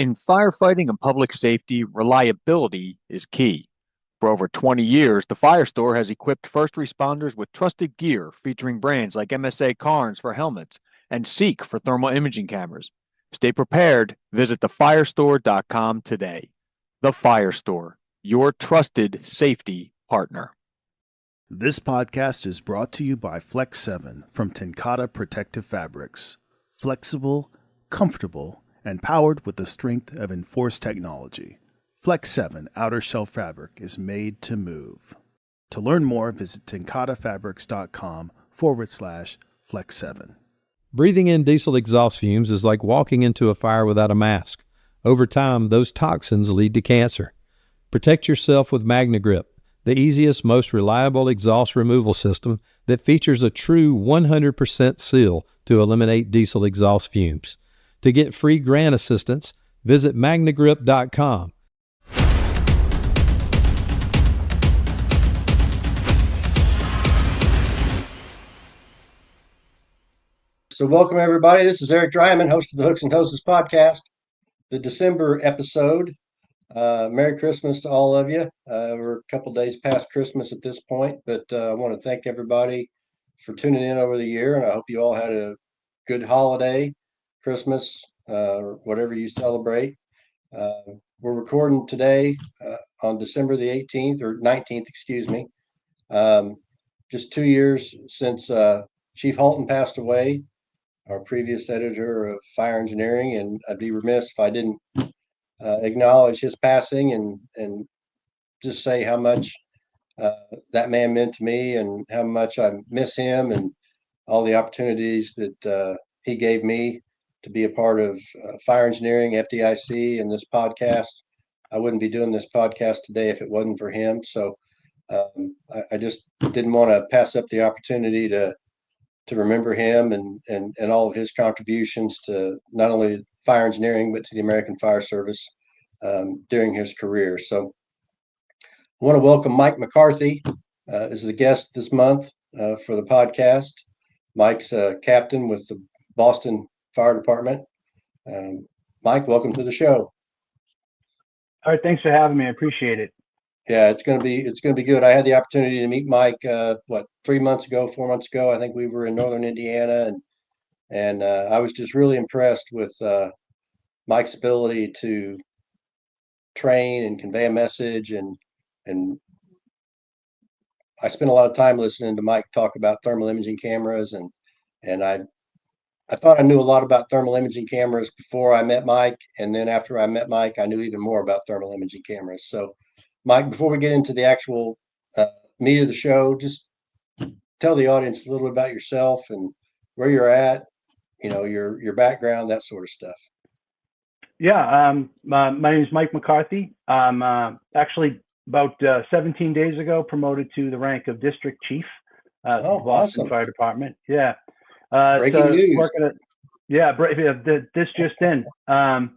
In firefighting and public safety, reliability is key. For over 20 years, the FireStore has equipped first responders with trusted gear featuring brands like MSA Carnes for helmets and Seek for thermal imaging cameras. Stay prepared. Visit thefirestore.com today. The FireStore, your trusted safety partner. This podcast is brought to you by Flex 7 from TenCate Protective Fabrics. Flexible, comfortable, and powered with the strength of enforced technology. Flex 7 outer shell fabric is made to move. To learn more, visit tencatefabrics.com/Flex 7. Breathing in diesel exhaust fumes is like walking into a fire without a mask. Over time, those toxins lead to cancer. Protect yourself with Magnegrip, the easiest, most reliable exhaust removal system that features a true 100% seal to eliminate diesel exhaust fumes. To get free grant assistance, visit Magnegrip.com. So welcome, everybody. This is Eric Dreiman, host of the Hooks and Hoses podcast, the December episode. Merry Christmas to all of you. We're a couple days past Christmas at this point, but I want to thank everybody for tuning in over the year, and I hope you all had a good holiday, Christmas, whatever you celebrate. We're recording today on December the 18th or 19th, excuse me. Just 2 years since Chief Halton passed away, our previous editor of fire engineering, and I'd be remiss if I didn't acknowledge his passing and just say how much that man meant to me and how much I miss him and all the opportunities that he gave me to be a part of fire engineering, FDIC, and this podcast. I wouldn't be doing this podcast today if it wasn't for him. So I just didn't want to pass up the opportunity to remember him and all of his contributions to not only fire engineering, but to the American Fire Service during his career. So I want to welcome Mike McCarthy as the guest this month for the podcast. Mike's a captain with the Boston Fire Department. Mike, welcome to the show. All right, thanks for having me. I appreciate it. Yeah, it's gonna be good. I had the opportunity to meet Mike 4 months ago. I think we were in northern Indiana, and I was just really impressed with Mike's ability to train and convey a message, and I spent a lot of time listening to Mike talk about thermal imaging cameras, and I thought I knew a lot about thermal imaging cameras before I met Mike, and then after I met Mike, I knew even more about thermal imaging cameras. So Mike, before we get into the actual meat of the show, just tell the audience a little bit about yourself and where you're at, your background, that sort of stuff. Yeah, my name is Mike McCarthy. I'm actually about 17 days ago promoted to the rank of district chief at the Boston Awesome. Fire Department. Yeah. Breaking news. This just in. I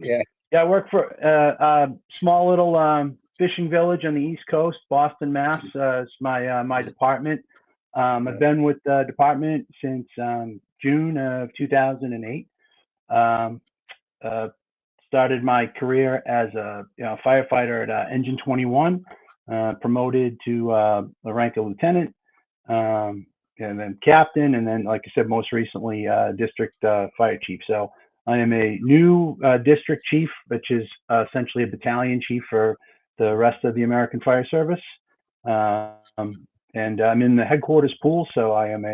work for a small little fishing village on the East Coast, Boston, Mass. It's my department. I've been with the department since June of 2008. Started my career as a firefighter at Engine 21, promoted to the rank of lieutenant, and then captain, and then, like I said, most recently district fire chief. So I am a new district chief, which is essentially a battalion chief for the rest of the American Fire Service. And I'm in the headquarters pool, so I am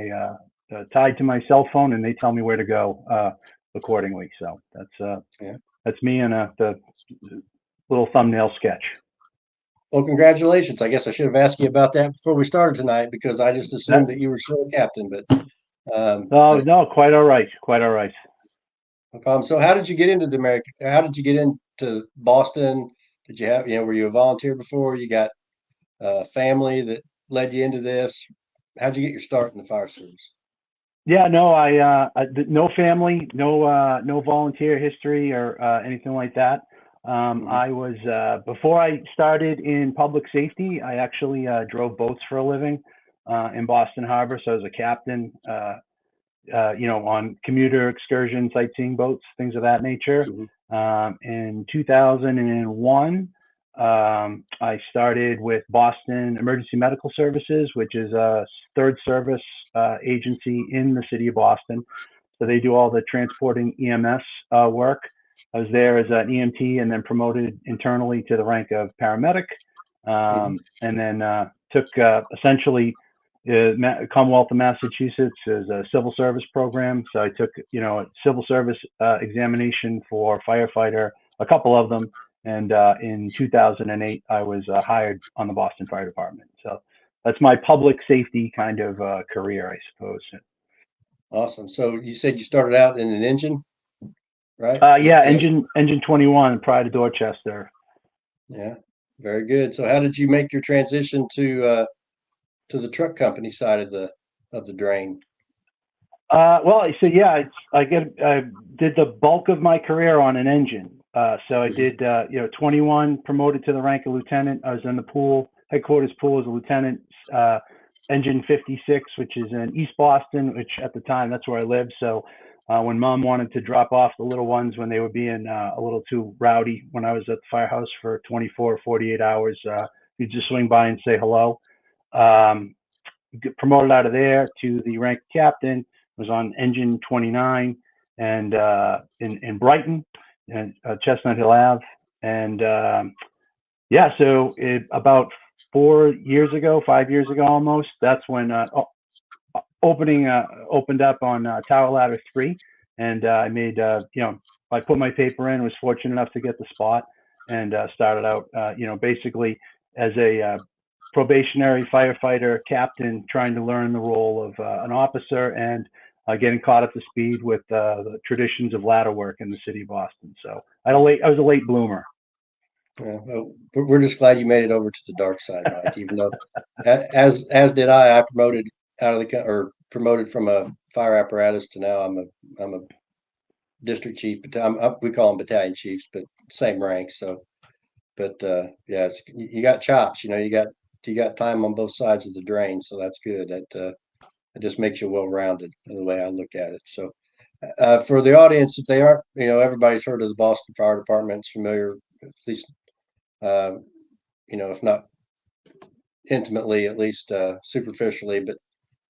tied to my cell phone, and they tell me where to go accordingly. So that's me in the little thumbnail sketch. Well, congratulations. I guess I should have asked you about that before we started tonight, because I just assumed that you were still a captain, but no, quite all right. No problem. So how did you get into Boston? Did you have, were you a volunteer before? You got family that led you into this? How'd you get your start in the fire service? Yeah, no, I no family, no volunteer history or anything like that. I was before I started in public safety, I actually drove boats for a living in Boston Harbor. So I was a captain, on commuter excursion, sightseeing boats, things of that nature. In 2001, I started with Boston Emergency Medical Services, which is a third service agency in the city of Boston. So they do all the transporting EMS work. I was there as an EMT and then promoted internally to the rank of paramedic, and then took essentially Commonwealth of Massachusetts as a civil service program. So I took, a civil service examination for firefighter, a couple of them. And in 2008, I was hired on the Boston Fire Department. So that's my public safety kind of career, I suppose. Awesome. So you said you started out in an engine, right? Yeah, engine 21 prior to Dorchester. Yeah, very good. So how did you make your transition to the truck company side of the drain? Well, so yeah, I did the bulk of my career on an engine. So I did, 21, promoted to the rank of lieutenant. I was in the pool, headquarters pool as a lieutenant, engine 56, which is in East Boston, which at the time, that's where I lived. So when mom wanted to drop off the little ones when they were being a little too rowdy, when I was at the firehouse for 24 or 48 hours, you'd just swing by and say hello. Get promoted out of there to the rank of captain, was on engine 29 and in Brighton and Chestnut Hill Ave. And so about 5 years ago almost, that's when opened up on Tower Ladder 3. And I made, I put my paper in, was fortunate enough to get the spot, and started out, basically as a probationary firefighter captain, trying to learn the role of an officer and getting caught up to speed with the traditions of ladder work in the city of Boston. So I was a late bloomer. Yeah, well, we're just glad you made it over to the dark side, Mike. Even though, as did I promoted promoted from a fire apparatus to now I'm a district chief. But we call them battalion chiefs, but same rank. So, but yeah, you got chops. You got time on both sides of the drain, so that's good. That it just makes you well-rounded in the way I look at it. So, for the audience, if they aren't, everybody's heard of the Boston Fire Department, it's familiar, at least, if not intimately, at least superficially. But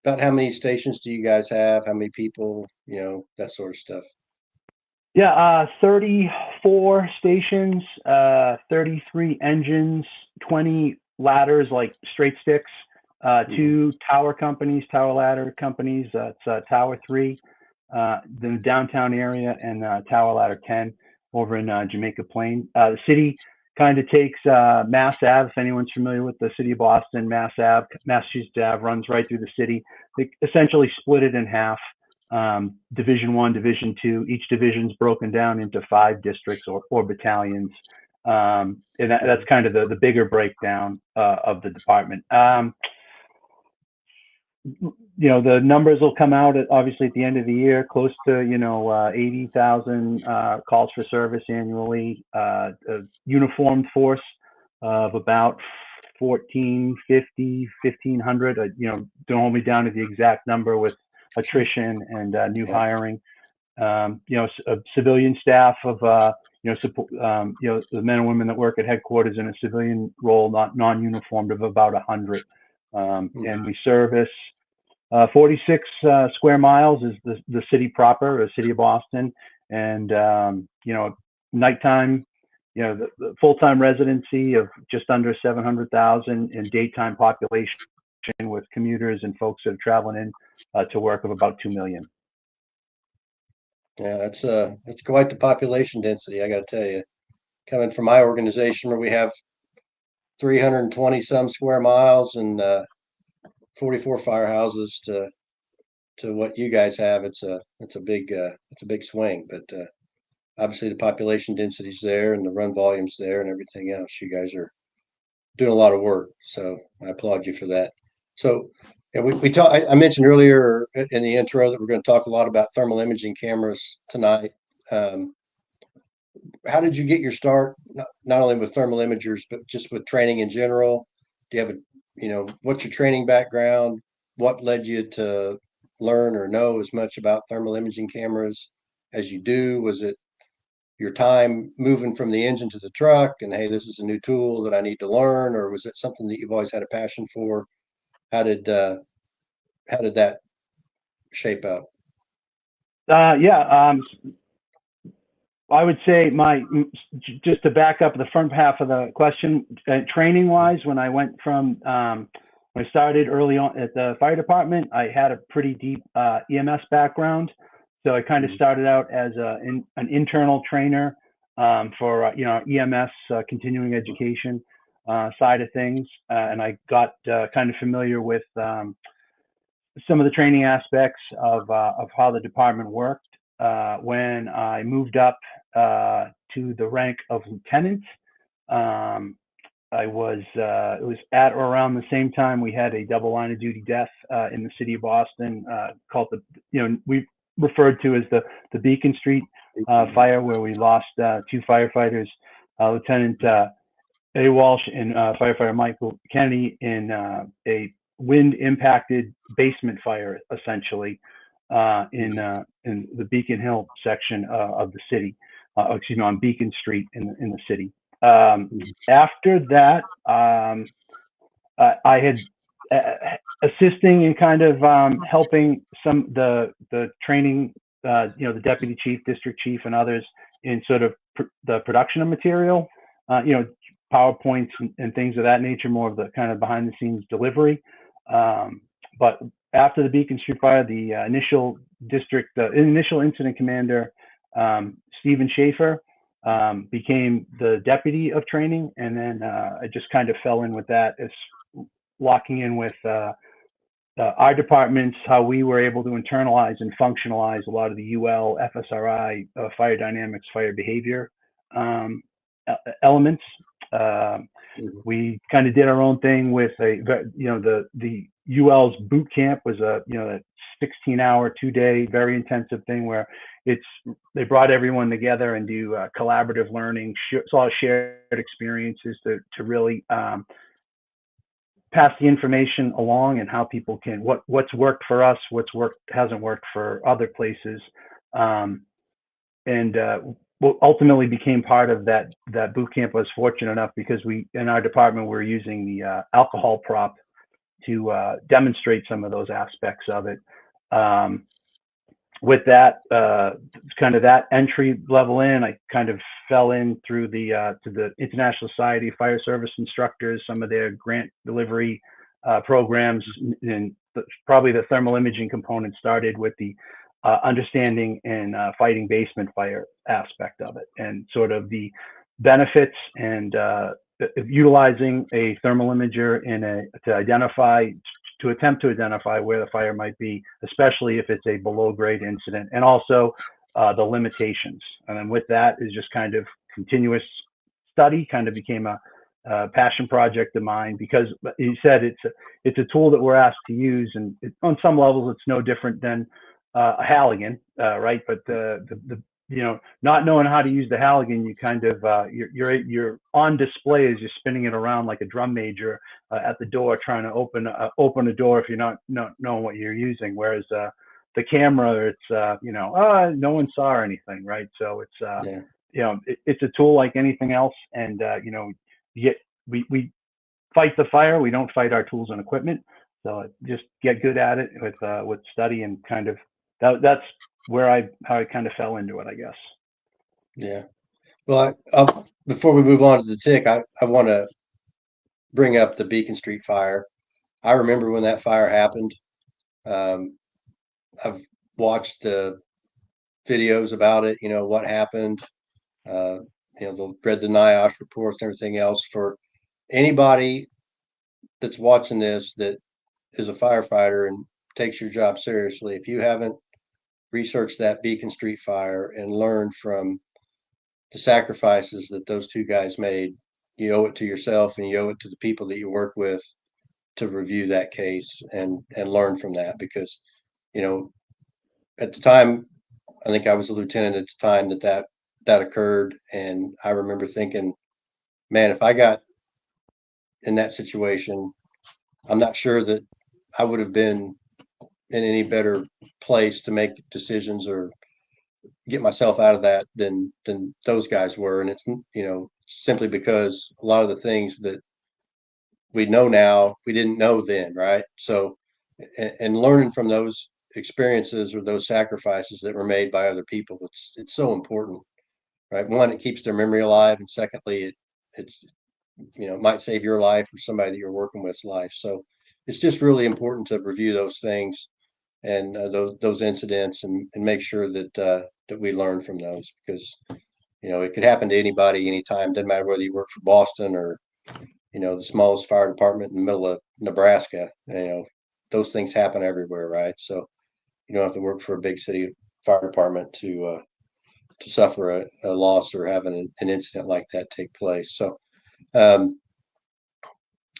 about how many stations do you guys have? How many people? That sort of stuff. Yeah, 34 stations, 33 engines, 20 ladders like straight sticks, two tower ladder companies. It's Tower 3, the downtown area, and Tower Ladder 10 over in Jamaica Plain. The city kind of takes Mass Ave. If anyone's familiar with the city of Boston, Massachusetts Ave runs right through the city. They essentially split it in half. Division 1, Division 2. Each division's broken down into 5 districts or battalions. And that's kind of the bigger breakdown of the department. The numbers will come out obviously at the end of the year, close to 80,000 calls for service annually. A uniformed force of about 1,450, 1,500. Don't hold me down to the exact number with attrition and new hiring. A civilian staff of the men and women that work at headquarters in a civilian role, not non-uniformed, of about 100. And we service 46 square miles is the city proper, the city of Boston. And nighttime, the full-time residency of just under 700,000, and daytime population with commuters and folks that are traveling in to work of about 2 million. Yeah, that's quite the population density, I got to tell you. Coming from my organization, where we have 320 some square miles and 44 firehouses, to what you guys have, it's a big swing. But obviously the population density's there and the run volume's there and everything else. You guys are doing a lot of work, so I applaud you for that. So, we talked. I mentioned earlier in the intro that we're going to talk a lot about thermal imaging cameras tonight. How did you get your start, not only with thermal imagers, but just with training in general? Do you have what's your training background? What led you to learn or know as much about thermal imaging cameras as you do? Was it, your time moving from the engine to the truck and, hey, this is a new tool that I need to learn? Or was it something that you've always had a passion for? How did that shape up? Yeah, I would say just to back up the front half of the question, training wise, when I went from, when I started early on at the fire department, I had a pretty deep EMS background. So I kind of started out as an internal trainer for EMS continuing education side of things, and I got kind of familiar with some of the training aspects of how the department worked. When I moved up to the rank of lieutenant, it was at or around the same time we had a double line of duty death in the city of Boston, called we referred to as the Beacon Street fire, where we lost two firefighters, Lieutenant A. Walsh and firefighter Michael Kennedy, in a wind impacted basement fire, essentially, in the Beacon Hill section of the city, on Beacon Street in the city. After that, I had assisting in kind of helping some the training, the deputy chief, district chief, and others in sort of the production of material, PowerPoints and things of that nature, more of the kind of behind the scenes delivery. But after the Beacon Street fire, the initial incident commander, Stephen Schaefer, became the deputy of training. And then I just kind of fell in with that, as locking in with our departments, how we were able to internalize and functionalize a lot of the UL, FSRI, fire dynamics, fire behavior elements. We kind of did our own thing with the UL's boot camp was a 16-hour, 2-day, very intensive thing where they brought everyone together and do collaborative learning, a lot of shared experiences to really pass the information along, and how people can what's worked for us, hasn't worked for other places, and what ultimately became part of that boot camp. I was fortunate enough because in our department we're using the alcohol prop to demonstrate some of those aspects of it. With that, kind of that entry level in, I kind of fell in through to the International Society of Fire Service Instructors, some of their grant delivery programs, and probably the thermal imaging component started with the understanding and fighting basement fire aspect of it, and sort of the benefits and utilizing a thermal imager to attempt to identify where the fire might be, especially if it's a below grade incident, and also the limitations. And then with that is just kind of continuous study, kind of became a passion project of mine, because you said it's a tool that we're asked to use, and on some levels it's no different than a Halligan, right? But not knowing how to use the Halligan, you kind of you're on display as you're spinning it around like a drum major at the door, trying to open a door if you're not knowing what you're using. Whereas the camera, it's no one saw anything, right? So it's it's a tool like anything else, and we fight the fire. We don't fight our tools and equipment. So just get good at it with study, and kind of that's where how I kind of fell into it, I guess. Yeah. Well, before we move on to the TIC, I want to bring up the Beacon Street fire. I remember when that fire happened. I've watched the videos about it, what happened, read the NIOSH reports and everything else. For anybody that's watching this that is a firefighter and takes your job seriously, if you haven't researched that Beacon Street fire and learned from the sacrifices that those two guys made, you owe it to yourself, and you owe it to the people that you work with to review that case and learn from that. Because at the time, I think I was a lieutenant at the time that occurred, and I remember thinking, man, if I got in that situation, I'm not sure that I would have been in any better place to make decisions or get myself out of that than those guys were. And it's, simply because a lot of the things that we know now, we didn't know then, right? So, and learning from those experiences or those sacrifices that were made by other people, it's so important, right? One, it keeps their memory alive, and secondly, it's it might save your life or somebody that you're working with's life. So it's just really important to review those things and those incidents and make sure that that we learn from those, because it could happen to anybody anytime. Doesn't matter whether you work for Boston or the smallest fire department in the middle of Nebraska. Those things happen everywhere, right? So you don't have to work for a big city fire department to suffer a loss or have an incident like that take place. So um,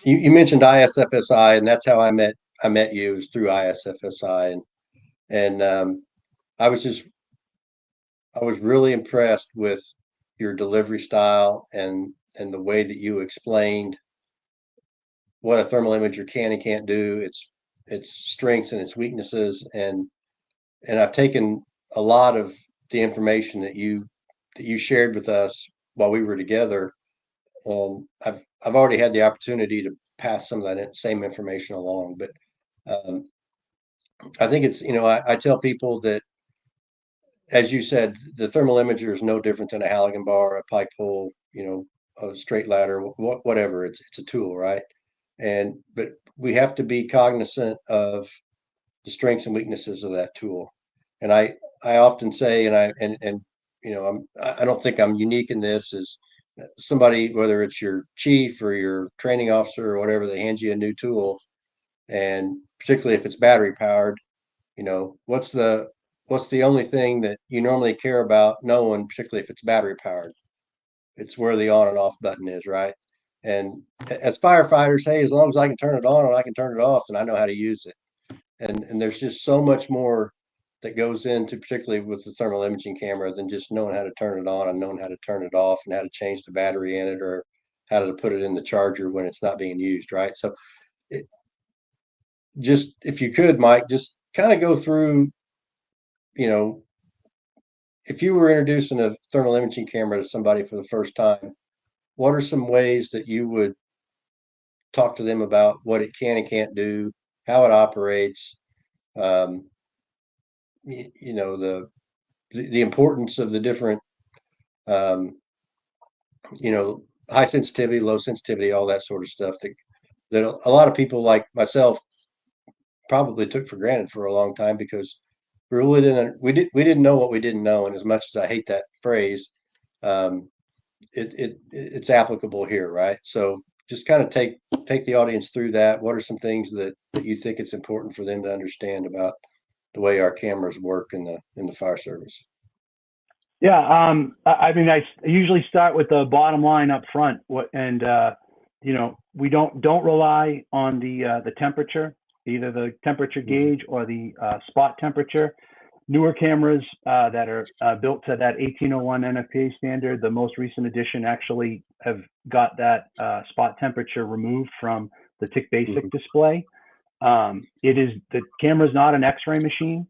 you mentioned ISFSI, and that's how I met you, was through ISFSI, and I was really impressed with your delivery style and the way that you explained what a thermal imager can and can't do, its strengths and its weaknesses, and I've taken a lot of the information that you shared with us while we were together, and I've already had the opportunity to pass some of that same information along. But um, I think it's I tell people that, as you said, the thermal imager is no different than a halogen bar, a pike pole, a straight ladder, whatever. It's a tool, right? But we have to be cognizant of the strengths and weaknesses of that tool. And I often say, I don't think I'm unique in this, is somebody, whether it's your chief or your training officer or whatever, they hand you a new tool, and particularly if it's battery powered, what's the only thing that you normally care about knowing, particularly if it's battery powered? It's where the on and off button is, right? And as firefighters, hey, as long as I can turn it on and I can turn it off, then I know how to use it. And there's just so much more that goes into, particularly with the thermal imaging camera, than just knowing how to turn it on and knowing how to turn it off and how to change the battery in it, or how to put it in the charger when it's not being used, right? So it, just, if you could, Mike, just kind of go through, you know, if you were introducing a thermal imaging camera to somebody for the first time, what are some ways that you would talk to them about what it can and can't do, how it operates, um, the importance of the different, um, high sensitivity, low sensitivity, all that sort of stuff that a lot of people like myself probably took for granted for a long time, because we didn't know what we didn't know. And as much as I hate that phrase, um, it's applicable here, right? So just kind of take the audience through that. What are some things that you think it's important for them to understand about the way our cameras work in the fire service? Yeah, I mean, I usually start with the bottom line up front. We don't rely on the temperature, either the temperature gauge or the spot temperature. Newer cameras that are built to that 1801 NFPA standard, the most recent edition, actually have got that spot temperature removed from the TIC basic display. The camera is not an X-ray machine.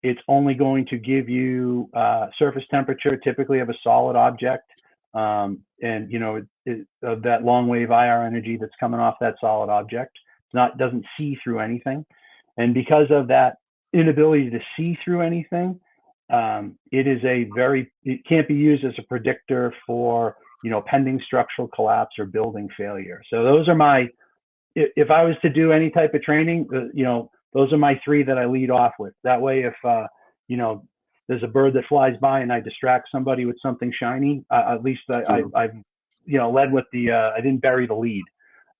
It's only going to give you surface temperature, typically of a solid object, and of that long wave IR energy that's coming off that solid object. Doesn't see through anything, and because of that inability to see through anything, it can't be used as a predictor for pending structural collapse or building failure. So those are if I was to do any type of training, those are my three that I lead off with. That way, if there's a bird that flies by and I distract somebody with something shiny, at least I've led with I didn't bury the lead.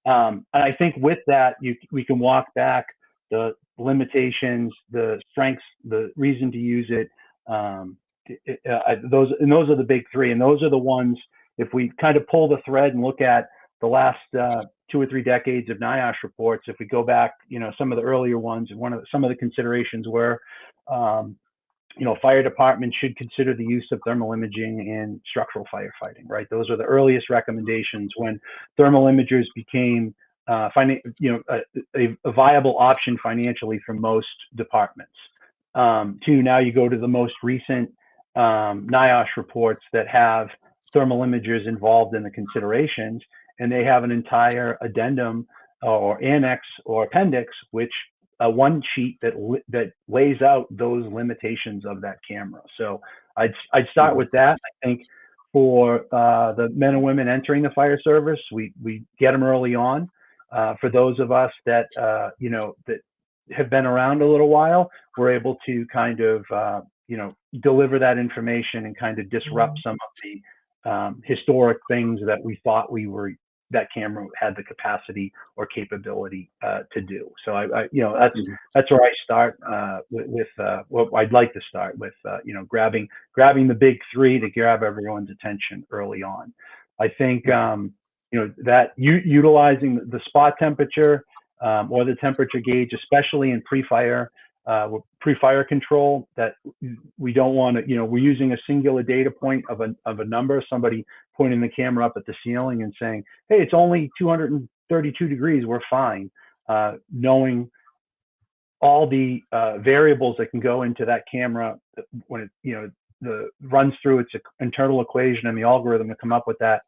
And I think with that, we can walk back the limitations, the strengths, the reason to use it. Those are the big three, and those are the ones. If we kind of pull the thread and look at the last 2 or 3 decades of NIOSH reports, if we go back, some of the earlier ones, some of the considerations were, fire departments should consider the use of thermal imaging in structural firefighting, right? Those are the earliest recommendations when thermal imagers became a viable option financially for most departments. Now you go to the most recent NIOSH reports that have thermal imagers involved in the considerations, and they have an entire addendum or annex or appendix, which one sheet that lays out those limitations of that camera. So I'd start with that. I think for the men and women entering the fire service, we get them early on. For those of us that that have been around a little while, we're able to kind of deliver that information and kind of disrupt some of the historic things that we thought that camera had the capacity or capability to do. So that's where I start with what I'd like to start with, grabbing the big three to grab everyone's attention early on. I think that utilizing the spot temperature or the temperature gauge, especially in pre-fire control, that we don't want to, we're using a singular data point of a number, somebody pointing the camera up at the ceiling and saying, hey, it's only 232 degrees, we're fine. Knowing all the variables that can go into that camera when it, runs through its internal equation and the algorithm to come up with that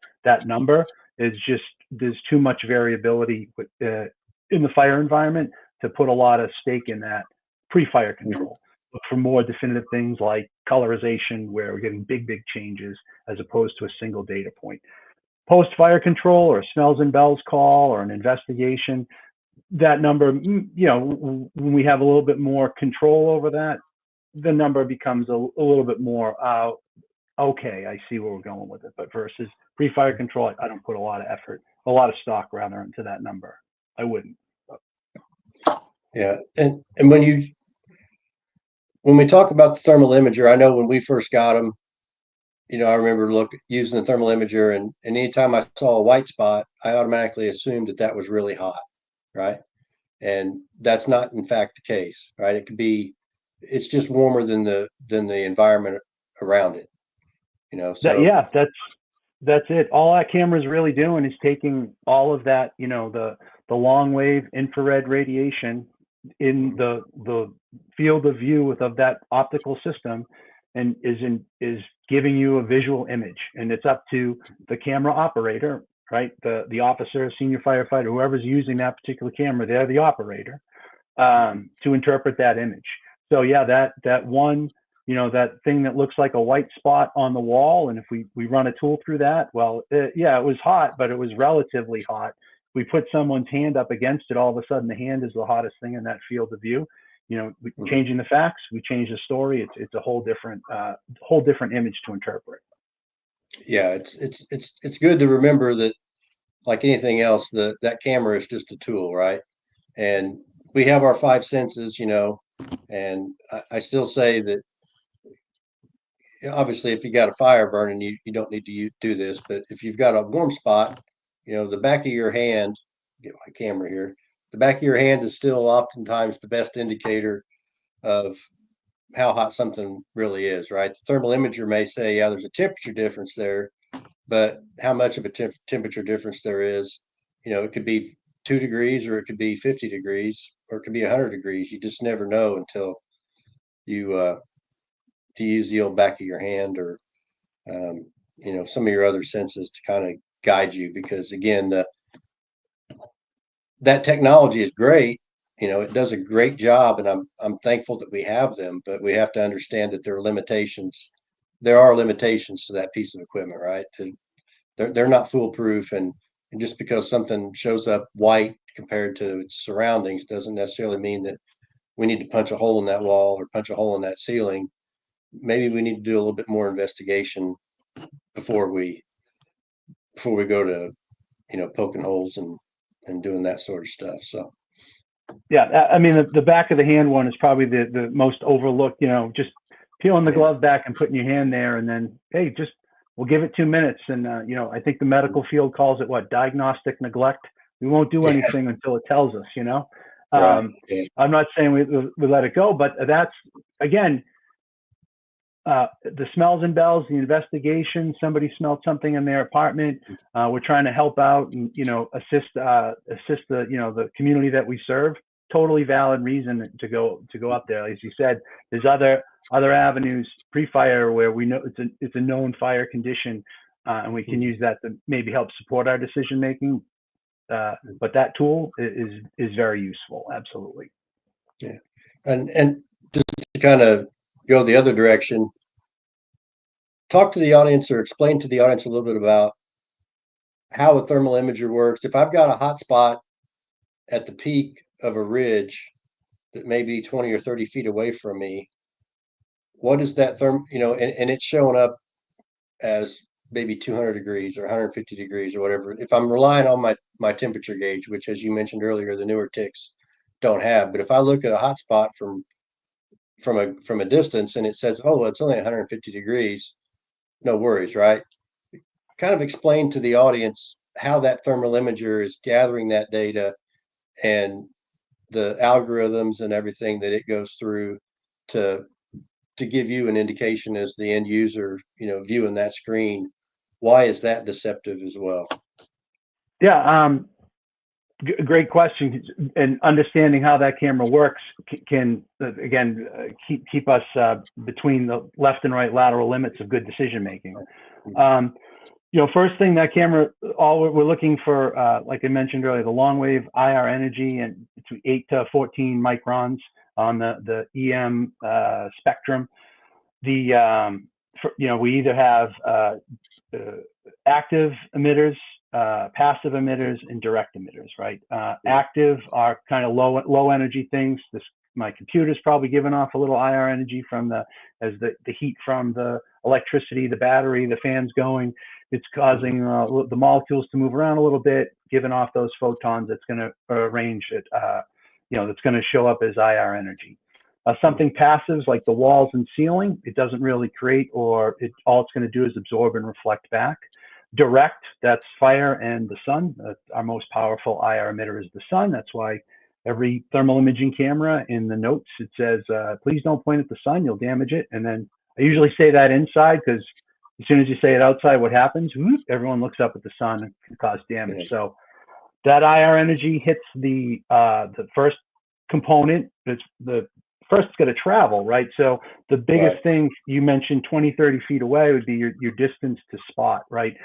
number is just, there's too much variability in the fire environment to put a lot of stake in that pre-fire control. Look for more definitive things like colorization, where we're getting big changes as opposed to a single data point. Post-fire control or smells and bells call or an investigation, that number, when we have a little bit more control over that, the number becomes a little bit more, okay, I see where we're going with it. But versus pre-fire control, I don't put a lot of stock rather into that number. I wouldn't. Yeah, and when we talk about the thermal imager, I know when we first got them, I remember using the thermal imager, and anytime I saw a white spot, I automatically assumed that was really hot, right? And that's not in fact the case, right? It could be, it's just warmer than the environment around it, So that's it. All that camera is really doing is taking all of that, the long wave infrared radiation in the field of view of that optical system, and is giving you a visual image. And it's up to the camera operator, right? The officer, senior firefighter, whoever's using that particular camera, they're the operator, to interpret that image. So yeah, that one, that thing that looks like a white spot on the wall, and if we run a tool through that, well, it was hot, but it was relatively hot. We put someone's hand up against it, all of a sudden the hand is the hottest thing in that field of view. Changing the facts, we change the story. It's a whole different image to interpret. Yeah, it's good to remember that, like anything else, that camera is just a tool, right? And we have our five senses, and I still say that, obviously, if you got a fire burning, you don't need to do this. But if you've got a warm spot, the back of your hand, get my camera here, the back of your hand is still oftentimes the best indicator of how hot something really is, right? The thermal imager may say, yeah, there's a temperature difference there, but how much of a temperature difference there is, it could be 2 degrees, or it could be 50 degrees, or it could be 100 degrees. You just never know until you to use the old back of your hand, or some of your other senses to kind of guide you, because again, that technology is great. It does a great job, and I'm thankful that we have them, but we have to understand that there are limitations. There are limitations to that piece of equipment, right? They're not foolproof, and just because something shows up white compared to its surroundings doesn't necessarily mean that we need to punch a hole in that wall or punch a hole in that ceiling. Maybe we need to do a little bit more investigation before we go to, poking holes and doing that sort of stuff. So. Yeah, I mean, the back of the hand one is probably the most overlooked, just peeling the glove back and putting your hand there, and then, hey, we'll give it 2 minutes. And, I think the medical field calls it diagnostic neglect. We won't do anything until it tells us, Right. I'm not saying we let it go, but that's, again, the smells and bells, the investigation, somebody smelled something in their apartment. We're trying to help out and, assist the, the community that we serve. totally valid reason to go up there. As you said, there's other avenues pre-fire where we know it's a known fire condition, and we can use that to maybe help support our decision making. But that tool is very useful. Absolutely. Yeah, and just to kind of go the other direction, talk to the audience or explain to the audience a little bit about how a thermal imager works. If I've got a hot spot at the peak of a ridge that may be 20 or 30 feet away from me, what is that and it's showing up as maybe 200 degrees or 150 degrees or whatever. If I'm relying on my temperature gauge, which, as you mentioned earlier, the newer TICs don't have, but if I look at a hot spot from a distance and it says, oh, well, it's only 150 degrees, no worries, right? Kind of explain to the audience how that thermal imager is gathering that data and the algorithms and everything that it goes through to give you an indication as the end user, viewing that screen. Why is that deceptive as well? Yeah, great question. And understanding how that camera works can again keep us between the left and right lateral limits of good decision making. First thing, that camera, all we're looking for, like I mentioned earlier, the long wave IR energy, and between 8 to 14 microns on the EM spectrum. We either have active emitters, passive emitters, and direct emitters, right? Active are kind of low energy things. My computer's probably giving off a little IR energy from the heat from the electricity, the battery, the fans going. It's causing the molecules to move around a little bit, giving off those photons. That's going to arrange it, that's going to show up as IR energy. Something passive like the walls and ceiling, it doesn't really create, all it's going to do is absorb and reflect back. Direct, that's fire and the sun. Our most powerful IR emitter is the sun. That's why every thermal imaging camera, in the notes, it says, please don't point at the sun, you'll damage it. And then I usually say that inside, because as soon as you say it outside, what happens? Whoop, everyone looks up at the sun and can cause damage. So that IR energy hits the first component. It's the first, it's going to travel, right? So the biggest thing you mentioned, 20, 30 feet away, would be your distance to spot, right?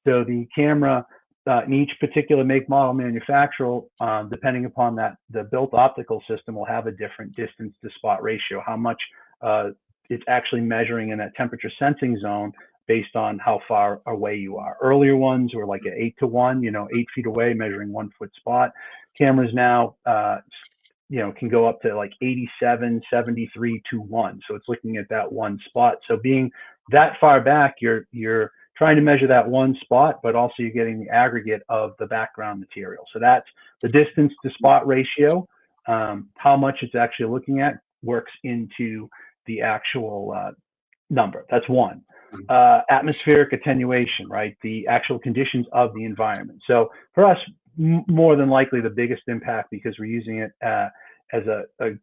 So the camera, in each particular make, model, manufacturer, depending upon the built optical system, will have a different distance to spot ratio, how much it's actually measuring in that temperature sensing zone based on how far away you are. Earlier ones were like an 8 to 1, 8 feet away, measuring 1 foot spot. Cameras now, can go up to like 87, 73 to 1. So it's looking at that one spot. So being that far back, you're trying to measure that one spot, but also you're getting the aggregate of the background material. So that's the distance to spot ratio. How much it's actually looking at works into the actual number. That's one. Atmospheric attenuation, right? The actual conditions of the environment. So for us, more than likely the biggest impact, because we're using it as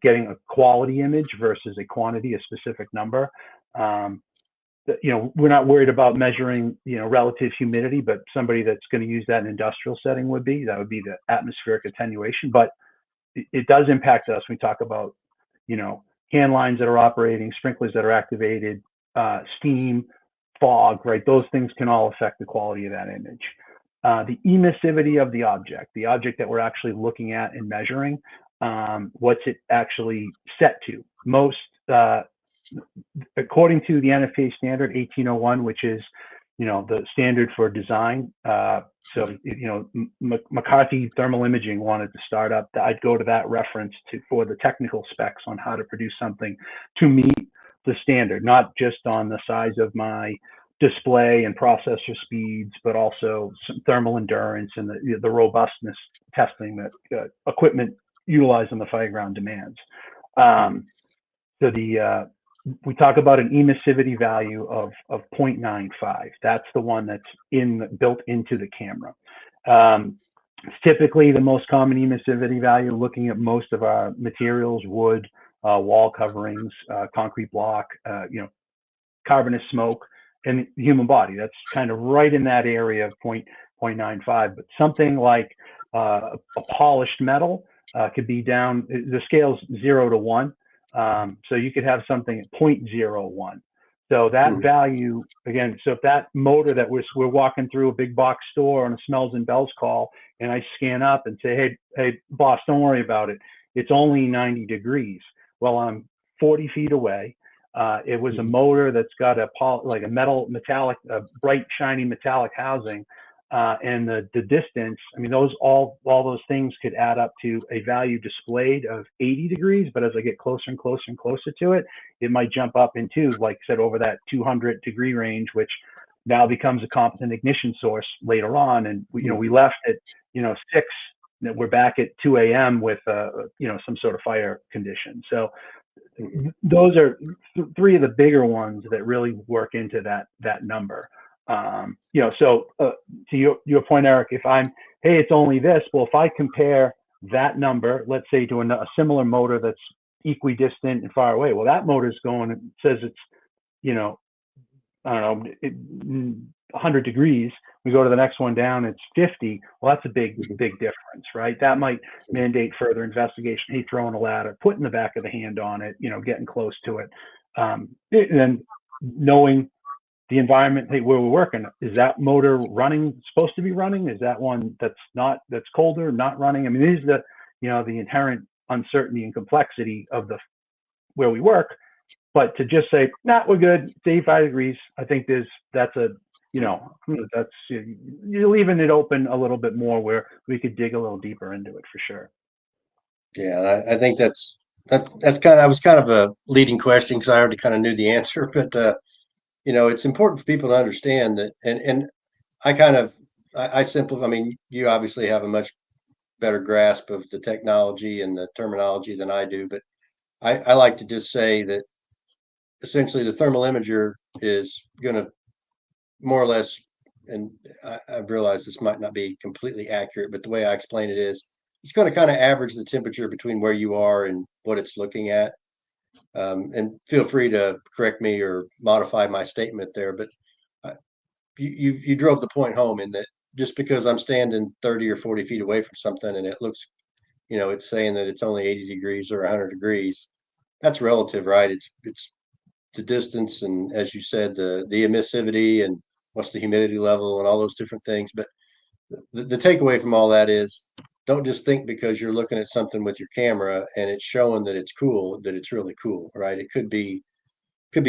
getting a quality image versus a quantity, a specific number. We're not worried about measuring, relative humidity, but somebody that's going to use that in an industrial setting would be the atmospheric attenuation. But it does impact us. We talk about, hand lines that are operating, sprinklers that are activated, steam, fog, right? Those things can all affect the quality of that image. The emissivity of the object that we're actually looking at and measuring, what's it actually set to? Most, according to the NFPA standard 1801, which is, the standard for design. McCarthy Thermal Imaging wanted to start up. I'd go to that reference for the technical specs on how to produce something to meet the standard, not just on the size of my display and processor speeds, but also some thermal endurance and the robustness testing that equipment utilized on the fireground demands. We talk about an emissivity value of 0.95. That's the one that's built into the camera. It's typically the most common emissivity value, looking at most of our materials: wood, wall coverings, concrete block, carbonous smoke, and the human body. That's kind of right in that area of 0.95. But something like a polished metal, could be down. The scale's 0 to 1. So you could have something at 0.01. So that value, again, so if that motor that we're walking through a big box store on a smells and bells call, and I scan up and say, hey, boss, don't worry about it. It's only 90 degrees. Well, I'm 40 feet away. It was a motor that's got a metallic, bright, shiny metallic housing. And the distance, I mean, all those things could add up to a value displayed of 80 degrees, but as I get closer and closer and closer to it, it might jump up into, like I said, over that 200 degree range, which now becomes a competent ignition source later on. And we left at 6, we're back at 2 a.m. with some sort of fire condition. So those are 3 of the bigger ones that really work into that number. So to your point, Eric, if it's only this, well, if I compare that number, let's say to a similar motor that's equidistant and far away, well, that motor's going, it says it's, 100 degrees. We go to the next one down, it's 50. Well, that's a big difference, right? That might mandate further investigation. Hey, throwing a ladder, putting the back of the hand on it, getting close to it. And then knowing the environment where we're working, is that motor supposed to be running? Is that one that's colder, not running? I mean, these are the inherent uncertainty and complexity of where we work. But to just say, we're good, it's 85 degrees, I think you're leaving it open a little bit more where we could dig a little deeper into it for sure. Yeah, I think that's I was kind of a leading question because I already kind of knew the answer, but it's important for people to understand that, and I mean, you obviously have a much better grasp of the technology and the terminology than I do, but I like to just say that essentially the thermal imager is going to more or less, and I realize this might not be completely accurate, but the way I explain it is it's going to kind of average the temperature between where you are and what it's looking at. And feel free to correct me or modify my statement there, but you drove the point home in that just because I'm standing 30 or 40 feet away from something and it looks, it's saying that it's only 80 degrees or 100 degrees. That's relative, right? It's the distance, and as you said, the emissivity and what's the humidity level and all those different things. But the takeaway from all that is, don't just think because you're looking at something with your camera and it's showing that it's cool, that it's really cool, right? It could be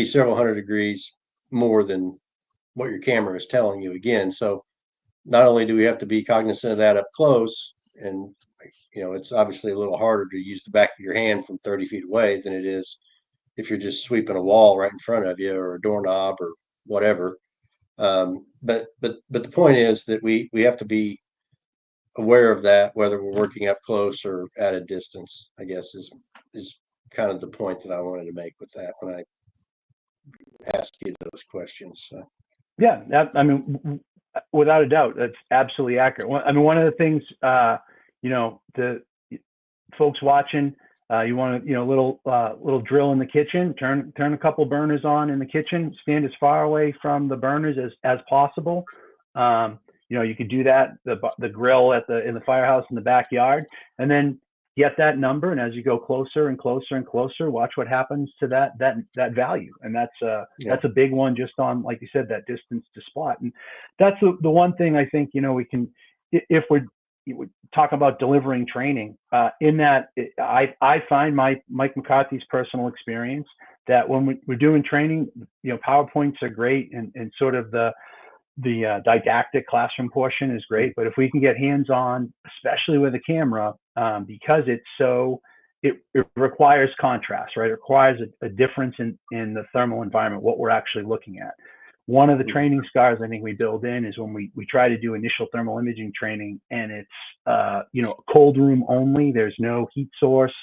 several hundred degrees more than what your camera is telling you again. So not only do we have to be cognizant of that up close, and it's obviously a little harder to use the back of your hand from 30 feet away than it is if you're just sweeping a wall right in front of you or a doorknob or whatever. But the point is that we have to be aware of that, whether we're working up close or at a distance, I guess is kind of the point that I wanted to make with that when I asked you those questions. So. Yeah, I mean, without a doubt, that's absolutely accurate. I mean, one of the things, the folks watching, you want to, little drill in the kitchen, turn a couple burners on in the kitchen, stand as far away from the burners as possible. You could do that, the grill in the firehouse in the backyard, and then get that number. And as you go closer and closer and closer, watch what happens to that value. And that's a big one, just on, like you said, that distance to spot. And that's the one thing I think, we can, if we talk about delivering training, in that I find Mike McCarthy's personal experience that when we're doing training, PowerPoints are great, and sort of the didactic classroom portion is great, but if we can get hands-on, especially with a camera, because it requires contrast, right? It requires a difference in the thermal environment, what we're actually looking at. One of the training scars I think we build in is when we try to do initial thermal imaging training, and it's cold room only. There's no heat source.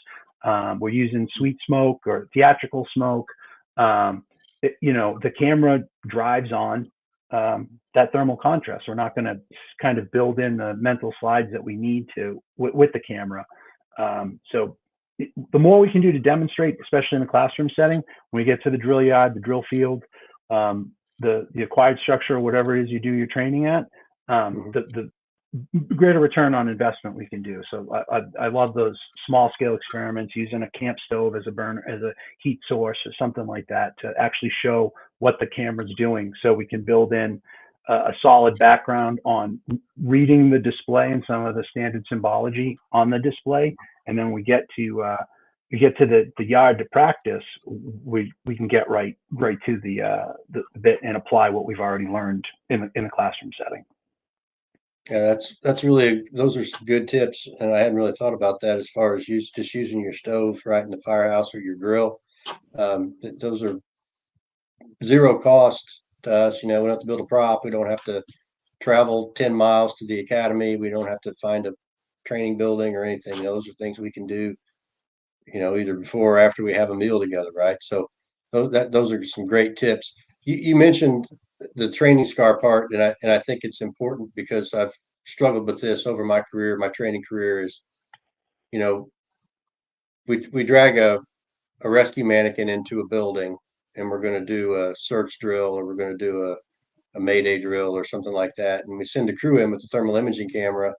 We're using sweet smoke or theatrical smoke. The camera drives on that thermal contrast. We're not going to kind of build in the mental slides that we need to with the camera. So the more we can do to demonstrate, especially in the classroom setting, when we get to the drill yard, the drill field, the acquired structure, whatever it is you do your training at, the greater return on investment we can do. So I love those small scale experiments using a camp stove as a burner, as a heat source or something like that to actually show what the camera's doing, so we can build in a solid background on reading the display and some of the standard symbology on the display. And then we get to the yard to practice, we can get right to the bit and apply what we've already learned in the classroom setting. Yeah, that's really, those are some good tips, and I hadn't really thought about that as far as just using your stove right in the firehouse or your grill. Those are zero cost to us. We don't have to build a prop. We don't have to travel 10 miles to the academy. We don't have to find a training building or anything. Those are things we can do, either before or after we have a meal together, right? So those are some great tips. You mentioned the training scar part, and I think it's important because I've struggled with this over my career. My training career is, we drag a rescue mannequin into a building, and we're going to do a search drill, or we're going to do a mayday drill or something like that, and we send a crew in with the thermal imaging camera,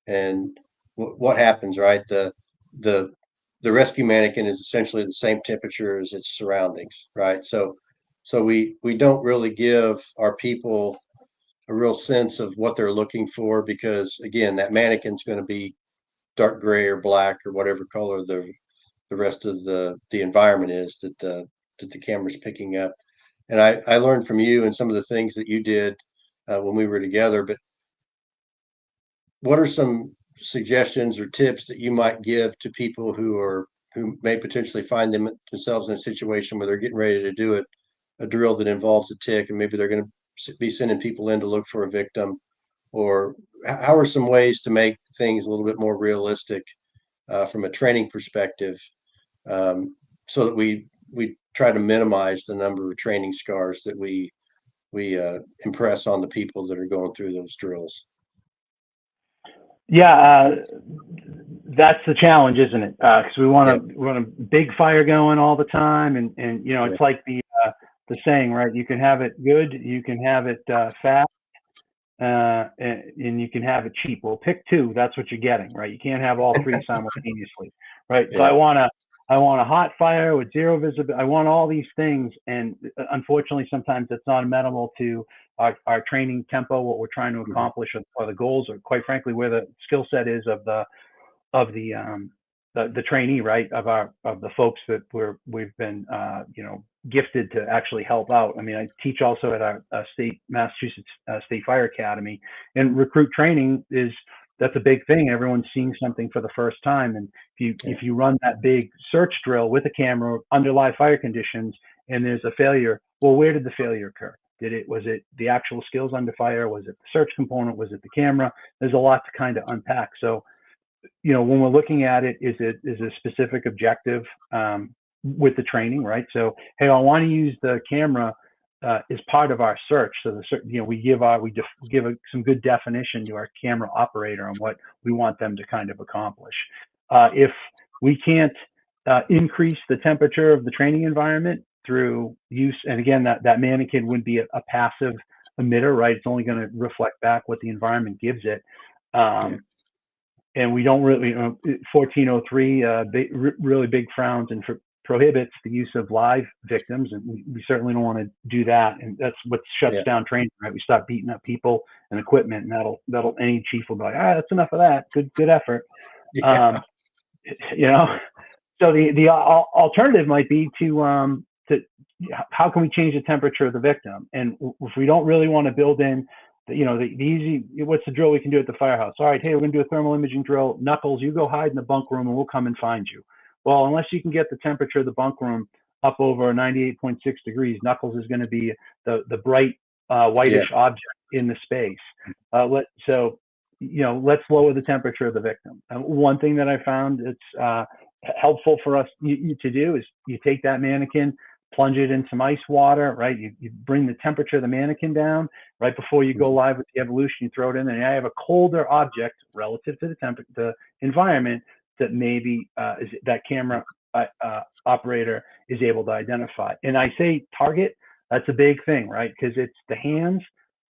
and what happens, right? The rescue mannequin is essentially the same temperature as its surroundings, right? So we don't really give our people a real sense of what they're looking for, because again, that mannequin's going to be dark gray or black or whatever color the rest of the environment is that the camera's picking up. And I learned from you and some of the things that you did when we were together. But what are some suggestions or tips that you might give to people who may potentially find themselves in a situation where they're getting ready to do a drill that involves a tick, and maybe they're going to be sending people in to look for a victim? Or how are some ways to make things a little bit more realistic from a training perspective, so that we try to minimize the number of training scars that we impress on the people that are going through those drills? Yeah, that's the challenge, isn't it? Because we want a big fire going all the time, and it's like the saying, right? You can have it good, you can have it fast, and you can have it cheap. Well, pick two. That's what you're getting, right? You can't have all three simultaneously, right? So I want a hot fire with zero visibility. I want all these things, and unfortunately, sometimes it's not amenable to our training tempo, what we're trying to accomplish, or the goals, or quite frankly, where the skill set is of the trainee, right? Of the folks that we've been gifted to actually help out. I mean, I teach also at our Massachusetts State Fire Academy, and recruit training that's a big thing. Everyone's seeing something for the first time, and if you run that big search drill with a camera under live fire conditions, and there's a failure, well, where did the failure occur? Was it the actual skills under fire? Was it the search component? Was it the camera? There's a lot to kind of unpack. So, when we're looking at it, is a specific objective with the training, right? So, hey, I want to use the camera as part of our search. So we give some good definition to our camera operator on what we want them to kind of accomplish. If we can't increase the temperature of the training environment through use, and again, that mannequin wouldn't be a passive emitter, right? It's only going to reflect back what the environment gives it. And we don't really, 1403 really big frowns and prohibits the use of live victims, and we certainly don't want to do that. And that's what shuts down training, right? We stop beating up people and equipment, and that'll any chief will be like, that's enough of that. Good effort. Yeah. So the alternative might be to how can we change the temperature of the victim? And if we don't really want to build in the easy, what's the drill we can do at the firehouse? All right, hey, we're going to do a thermal imaging drill. Knuckles, you go hide in the bunk room, and we'll come and find you. Well, unless you can get the temperature of the bunk room up over 98.6 degrees, Knuckles is going to be the bright whitish object in the space. Let's lower the temperature of the victim. One thing that I found it's helpful for us to do is you take that mannequin, plunge it in some ice water, right? You bring the temperature of the mannequin down right before you go live with the evolution. You throw it in there, and I have a colder object relative to the environment that maybe that camera operator is able to identify. And I say target, that's a big thing, right? Because it's the hands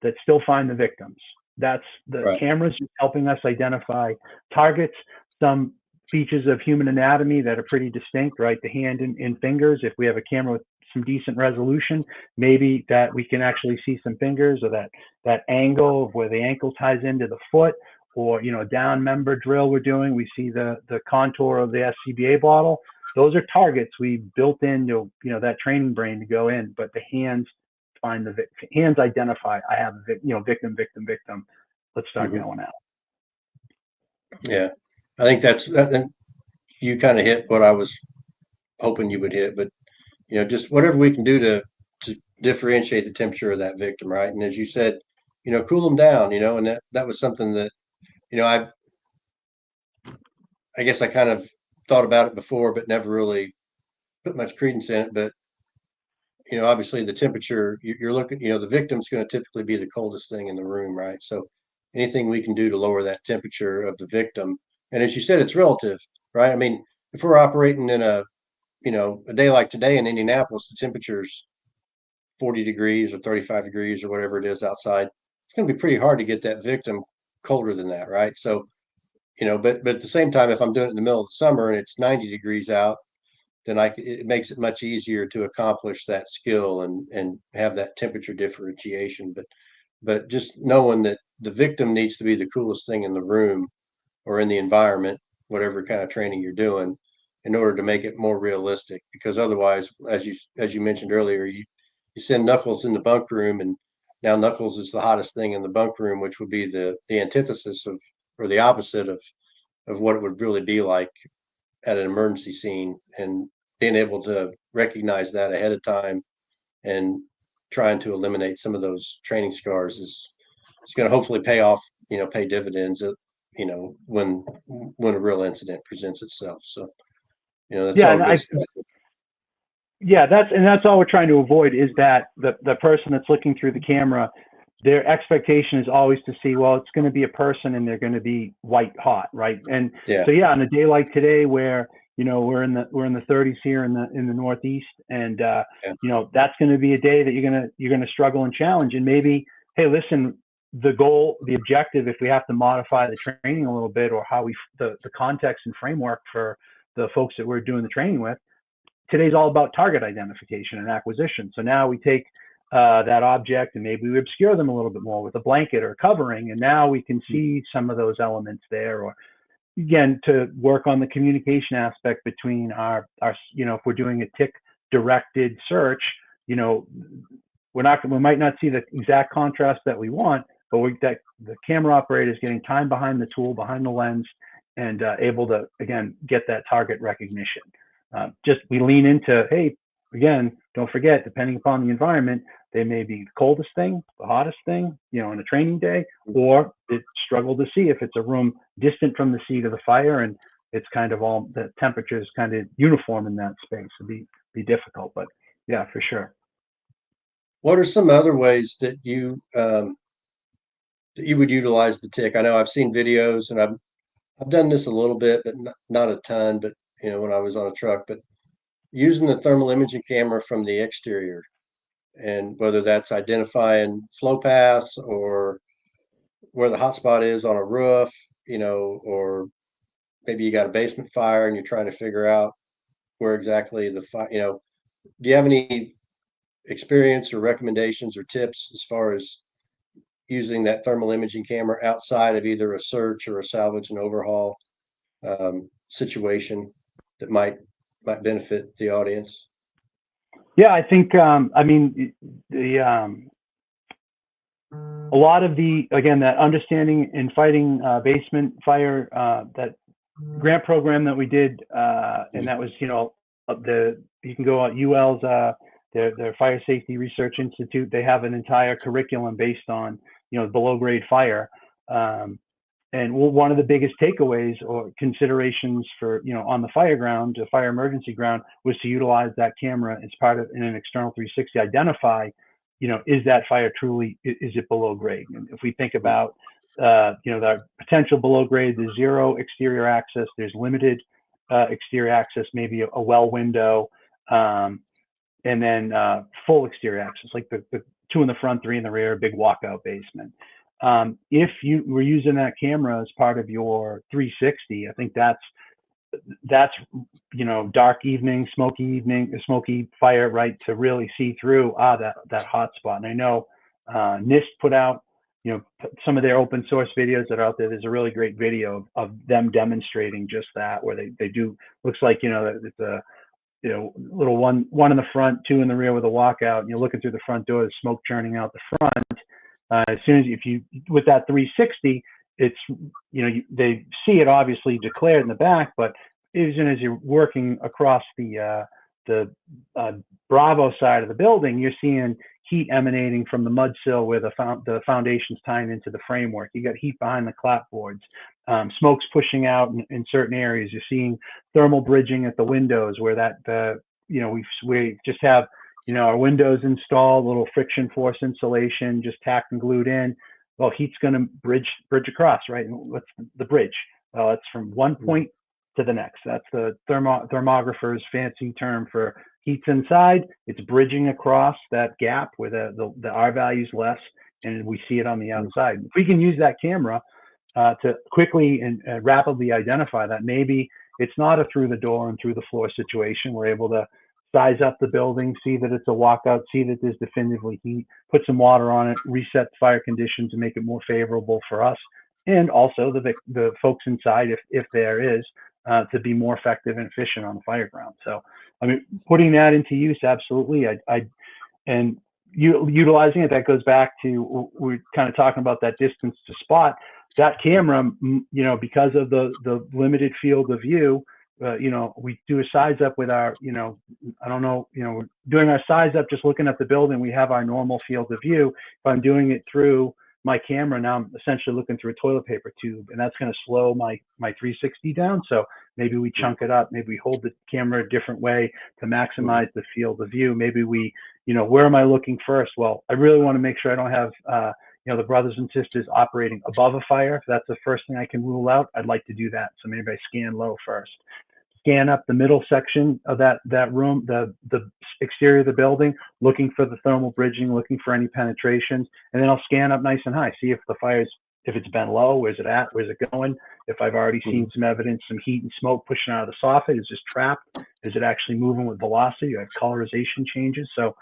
that still find the victims. That's the Right. cameras just helping us identify targets, some features of human anatomy that are pretty distinct, right? The hand and fingers. If we have a camera with some decent resolution, maybe that we can actually see some fingers, or that angle of where the ankle ties into the foot, or down member drill we're doing, we see the contour of the SCBA bottle. Those are targets we built into that training brain to go in, but the hands find the hands identify. I have a victim. Let's start Mhm. going out. Yeah, I think and you kind of hit what I was hoping you would hit, but just whatever we can do to differentiate the temperature of that victim, right? And as you said, cool them down, and that was something that I guess I kind of thought about it before, but never really put much credence in it. But obviously the temperature you're looking, the victim's going to typically be the coldest thing in the room, right? So anything we can do to lower that temperature of the victim, and as you said, it's relative, right? I mean, if we're operating in a day like today in Indianapolis, the temperature's 40 degrees or 35 degrees or whatever it is outside, it's going to be pretty hard to get that victim colder than that, right? So but at the same time, if I'm doing it in the middle of the summer and it's 90 degrees out, then it makes it much easier to accomplish that skill and have that temperature differentiation. But just knowing that the victim needs to be the coolest thing in the room or in the environment, whatever kind of training you're doing, in order to make it more realistic. Because otherwise, as you mentioned earlier, you send Knuckles in the bunk room, and now Knuckles is the hottest thing in the bunk room, which would be the antithesis of, or the opposite of what it would really be like at an emergency scene. And being able to recognize that ahead of time and trying to eliminate some of those training scars is going to hopefully pay dividends when a real incident presents itself. So that's Yeah, all and good I stuff. yeah, that's all we're trying to avoid, is that the person that's looking through the camera, their expectation is always to see, well, it's going to be a person and they're going to be white hot, right? And Yeah. so yeah, on a day like today where we're in the 30s here in the Northeast, and Yeah. that's going to be a day that you're going to struggle and challenge. And maybe, hey, listen, the objective, if we have to modify the training a little bit, or how the context and framework for the folks that we're doing the training with, today's all about target identification and acquisition. So now we take that object and maybe we obscure them a little bit more with a blanket or covering, and now we can see some of those elements there. Or again, to work on the communication aspect between our if we're doing a tick directed search, we might not see the exact contrast that we want, but that the camera operator is getting time behind the tool, behind the lens, and able to, again, get that target recognition. Just we lean into, hey, again, don't forget, depending upon the environment, they may be the coldest thing, the hottest thing, on a training day, or it struggle to see if it's a room distant from the seat of the fire and it's kind of all the temperature is kind of uniform in that space. It'd be difficult, but yeah, for sure. What are some other ways that you would utilize the tick? I know I've seen videos, and I've done this a little bit, but not a ton. But when I was on a truck, but using the thermal imaging camera from the exterior, and whether that's identifying flow paths or where the hotspot is on a roof, or maybe you got a basement fire and you're trying to figure out where exactly the fire. Do you have any experience or recommendations or tips as far as using that thermal imaging camera outside of either a search or a salvage and overhaul situation that might benefit the audience? Yeah, I think I mean a lot of that understanding in fighting basement fire, that grant program that we did, and that was you can go on UL's their Fire Safety Research Institute. They have an entire curriculum based on below grade fire. And one of the biggest takeaways or considerations for, on the fire ground, the fire emergency ground, was to utilize that camera as part of, in an external 360, identify, is that fire truly, is it below grade? And if we think about, the potential below grade, there's zero exterior access, there's limited exterior access, maybe a well window, and then full exterior access, like the two in the front, three in the rear, big walkout basement. If you were using that camera as part of your 360, I think that's dark evening, smoky fire, right, to really see through that hot spot. And I know NIST put out some of their open source videos that are out there. There's a really great video of them demonstrating just that, where they do, looks like it's a little one in the front, two in the rear with a walkout, and you're looking through the front door, there's smoke churning out the front. As soon as with that 360, it's they see it obviously declared in the back, but even as you're working across the Bravo side of the building, you're seeing heat emanating from the mud sill where the foundation's tying into the framework. You got heat behind the clapboards, smoke's pushing out in certain areas. You're seeing thermal bridging at the windows where we just have our windows installed, little friction force insulation just tacked and glued in. Well, heat's going to bridge across, right? And what's the bridge? Well, it's from one point to the next. That's the thermographer's fancy term for heat's inside. It's bridging across that gap where the R value is less, and we see it on the outside. If we can use that camera to quickly and rapidly identify that, maybe it's not a through the door and through the floor situation. We're able to size up the building, see that it's a walkout, see that there's definitively heat, put some water on it, reset the fire conditions and make it more favorable for us, and also the folks inside, if there is, to be more effective and efficient on the fire ground. So, I mean, putting that into use, absolutely. And utilizing it, that goes back to, we're kind of talking about that distance to spot. That camera, because of the limited field of view, we do a size up with our, we're doing our size up just looking at the building. We have our normal field of view. If I'm doing it through my camera, now I'm essentially looking through a toilet paper tube, and that's going to slow my 360 down. So maybe we chunk it up. Maybe we hold the camera a different way to maximize the field of view. Maybe we, where am I looking first? Well, I really want to make sure I don't have, the brothers and sisters operating above a fire. If that's the first thing I can rule out, I'd like to do that. So maybe I scan low first. Scan up the middle section of that room, the exterior of the building, looking for the thermal bridging, looking for any penetrations, and then I'll scan up nice and high, see if the fire's, if it's been low, where's it at, where's it going? If I've already seen some evidence, some heat and smoke pushing out of the soffit, is it trapped? Is it actually moving with velocity? You have colorization changes. So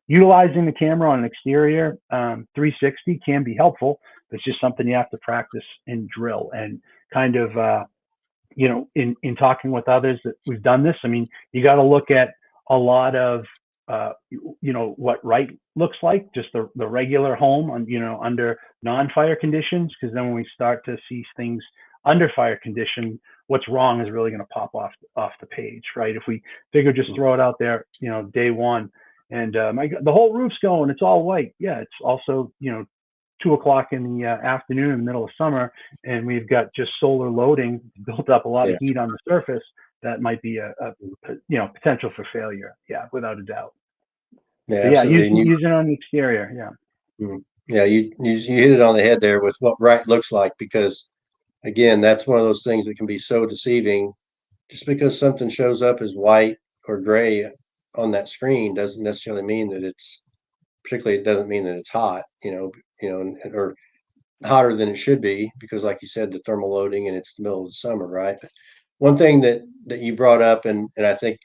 utilizing the camera on an exterior 360 can be helpful. It's just something you have to practice and drill, and kind of in talking with others that we've done this, I mean, you got to look at a lot of, what right looks like, just the regular home on, under non-fire conditions, because then when we start to see things under fire condition, what's wrong is really going to pop off the page, right? If we figure just throw it out there, day one, and the whole roof's going, it's all white. Yeah, it's also, 2 o'clock in the afternoon in the middle of summer, and we've got just solar loading built up a lot of heat on the surface. That might be a potential for failure. Yeah, without a doubt. Yeah, use it on the exterior. Yeah. Yeah, you hit it on the head there with what right looks like, because again, that's one of those things that can be so deceiving. Just because something shows up as white or gray on that screen doesn't necessarily mean that it doesn't mean that it's hot, or hotter than it should be, because like you said, the thermal loading, and it's the middle of the summer, right? But one thing that you brought up, and I think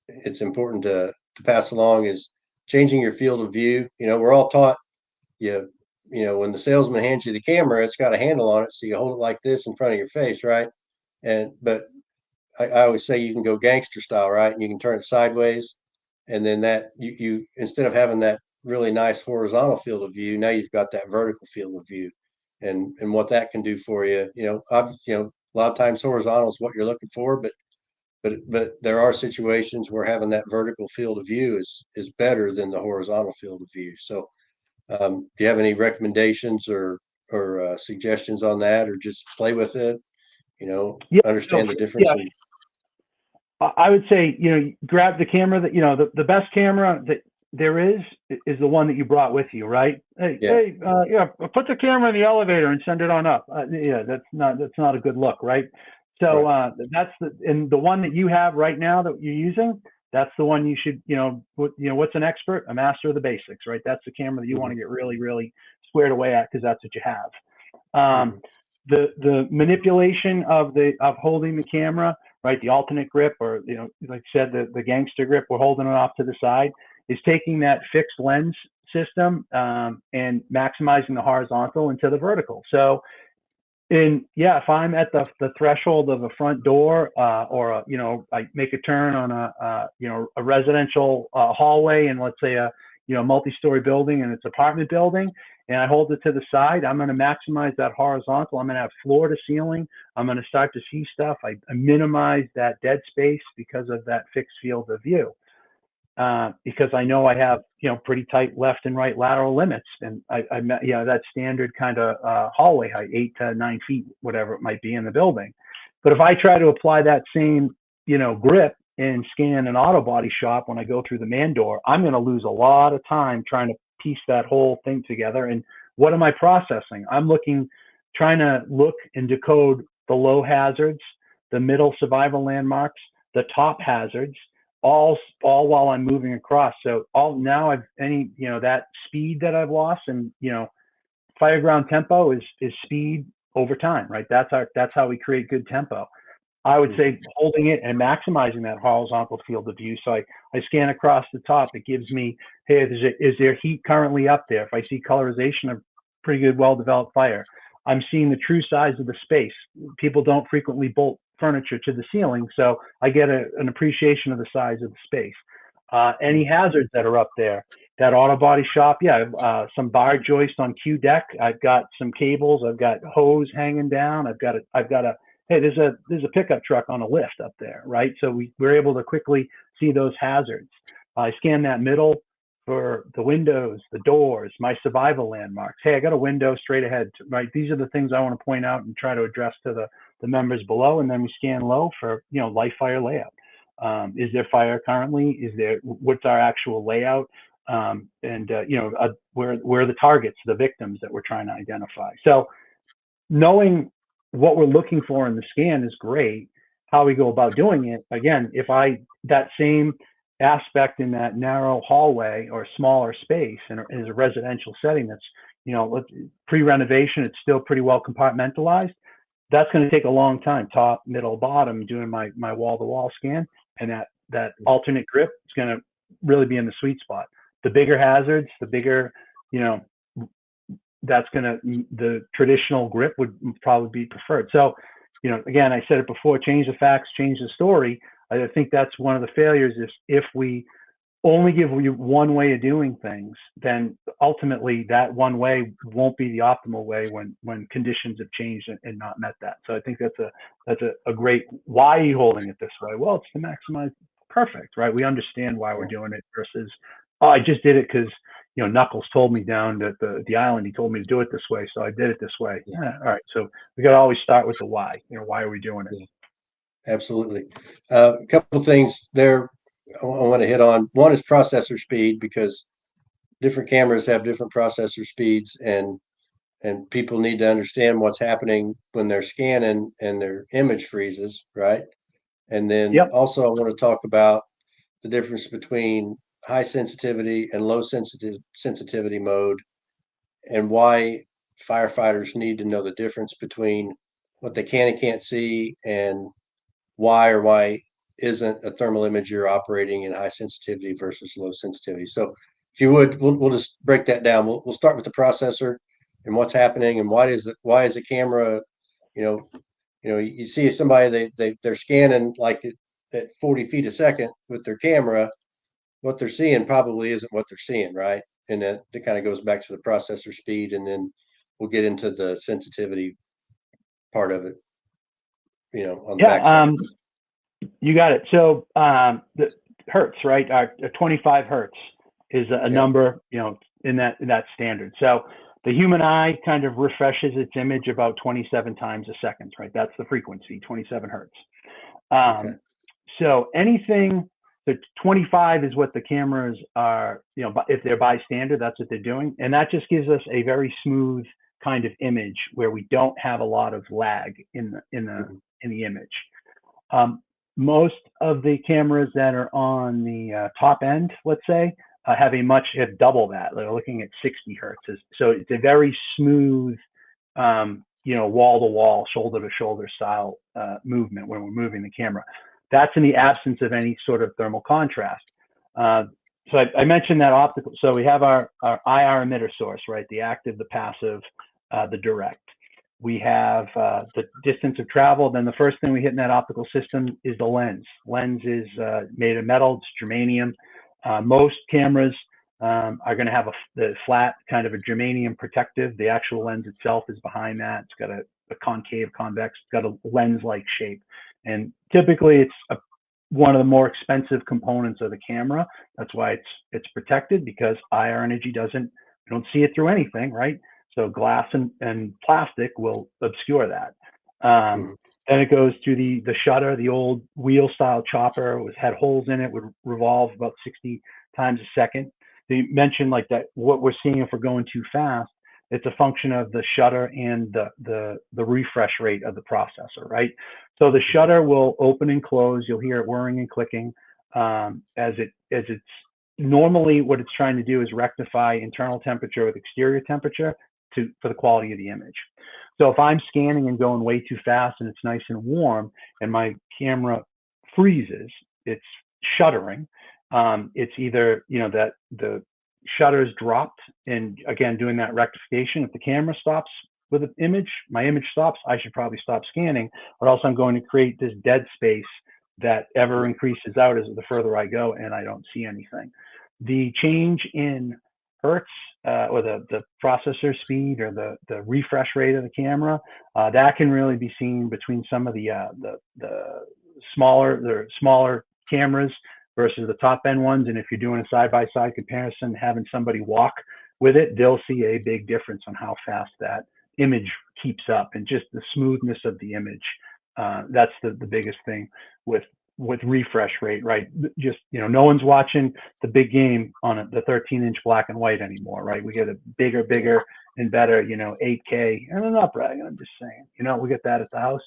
it's important to pass along, is changing your field of view. We're all taught, when the salesman hands you the camera, it's got a handle on it, so you hold it like this in front of your face, right? But I always say you can go gangster style, right? And you can turn it sideways, and then that you instead of having that really nice horizontal field of view, now you've got that vertical field of view, and what that can do for you. A lot of times horizontal is what you're looking for, but there are situations where having that vertical field of view is better than the horizontal field of view. So, do you have any recommendations or suggestions on that, or just play with it? Understand the difference. I would say, grab the camera that, the best camera that there is the one that you brought with you, right? Put the camera in the elevator and send it on up. That's not a good look, right? So that's the one that you have right now that you're using. that's the one you should, what's an expert? A master of the basics, right? That's the camera that you want to get really, really squared away at, because that's what you have. The manipulation of holding the camera, right? The alternate grip, or, like I said, the gangster grip, we're holding it off to the side, is taking that fixed lens system and maximizing the horizontal into the vertical. So if I'm at the threshold of a front door, or I make a turn on a residential hallway, and let's say a multi-story building, and it's apartment building, and I hold it to the side, I'm going to maximize that horizontal. I'm going to have floor to ceiling. I'm going to start to see stuff. I minimize that dead space because of that fixed field of view. Because I know I have, pretty tight left and right lateral limits, and that standard kind of hallway height, 8 to 9 feet, whatever it might be in the building. But if I try to apply that same, grip and scan an auto body shop when I go through the man door, I'm going to lose a lot of time trying to piece that whole thing together. And what am I processing? I'm trying to look and decode the low hazards, the middle survival landmarks, the top hazards, all while I'm moving across. So now that speed that I've lost, and fire ground tempo is speed over time, right? That's how we create good tempo. I would say holding it and maximizing that horizontal field of view. So I scan across the top. It gives me, hey, is there heat currently up there? If I see colorization of pretty good, well-developed fire, I'm seeing the true size of the space. People don't frequently bolt furniture to the ceiling, so I get an appreciation of the size of the space. Any hazards that are up there, that auto body shop, some bar joist on Q deck. I've got some cables. I've got hose hanging down. I've got a hey, there's a pickup truck on a lift up there, right? So we're able to quickly see those hazards. I scan that middle for the windows, the doors, my survival landmarks. Hey, I got a window straight ahead, right? These are the things I want to point out and try to address to the members below. And then we scan low for, live fire layout. Is there fire currently? What's our actual layout? Where are the targets, the victims that we're trying to identify? So knowing what we're looking for in the scan is great. How we go about doing it, again, that same aspect in that narrow hallway or smaller space and is a residential setting that's, pre-renovation, it's still pretty well compartmentalized. That's going to take a long time, top, middle, bottom, doing my wall-to-wall scan. And that alternate grip is going to really be in the sweet spot. The bigger hazards, the bigger, the traditional grip would probably be preferred. So, again, I said it before, change the facts, change the story. I think that's one of the failures is if we only give you one way of doing things, then ultimately that one way won't be the optimal way when conditions have changed and not met that. So I think that's a great, why are you holding it this way? Well, it's to maximize. Perfect, right? We understand why we're doing it versus, oh, I just did it because, Knuckles told me down at the island, he told me to do it this way, so I did it this way. Yeah, all right, so we got to always start with the why. Why are we doing it? Absolutely. A couple of things there I want to hit on. One is processor speed, because different cameras have different processor speeds, and people need to understand what's happening when they're scanning and their image freezes, right? And then also I want to talk about the difference between high sensitivity and low sensitivity mode, and why firefighters need to know the difference between what they can and can't see, and why isn't a thermal imager operating in high sensitivity versus low sensitivity. So if you would, we'll just break that down. We'll start with the processor and what's happening, and why is the camera, you see somebody, they're scanning like at 40 feet a second with their camera. What they're seeing probably isn't what they're seeing, right? And that kind of goes back to the processor speed, and then we'll get into the sensitivity part of it, on the backside. You got it. So the hertz, right? 25 hertz is a number, in that standard. So the human eye kind of refreshes its image about 27 times a second, right? That's the frequency, 27 hertz. So anything, the 25 is what the cameras are, if they're by standard, that's what they're doing. And that just gives us a very smooth kind of image where we don't have a lot of lag in the image. most of the cameras that are on the top end, let's say, have double that. They're looking at 60 hertz. So it's a very smooth, wall to wall, shoulder to shoulder style movement when we're moving the camera. That's in the absence of any sort of thermal contrast. So I mentioned that optical. So we have our IR emitter source, right? The active, the passive, the direct. We have the distance of travel. Then the first thing we hit in that optical system is the lens. Lens is made of metal, it's germanium. Most cameras are going to have the flat kind of a germanium protective. The actual lens itself is behind that. It's got a concave, convex, it's got a lens-like shape. And typically it's one of the more expensive components of the camera. That's why it's protected, because IR energy you don't see it through anything, right? So glass and plastic will obscure that. Then it goes to the shutter, the old wheel style chopper had holes in it, would revolve about 60 times a second. You mentioned like that, what we're seeing if we're going too fast, it's a function of the shutter and the refresh rate of the processor, right? So the shutter will open and close. You'll hear it whirring and clicking as it's normally what it's trying to do is rectify internal temperature with exterior temperature for the quality of the image. So if I'm scanning and going way too fast and it's nice and warm and my camera freezes, it's shuttering. It's either, that the shutter's dropped, and again, doing that rectification. If the camera stops with an image, my image stops, I should probably stop scanning, or else I'm going to create this dead space that ever increases out as the further I go and I don't see anything. The change in hertz or the processor speed or the refresh rate of the camera, that can really be seen between some of the smaller cameras versus the top end ones. And if you're doing a side-by-side comparison, having somebody walk with it, they'll see a big difference on how fast that image keeps up and just the smoothness of the image. That's the biggest thing with refresh rate, right? Just, no one's watching the big game on the 13-inch black and white anymore, right? We get a bigger and better, 8K. And I'm not bragging, I'm just saying, we get that at the house.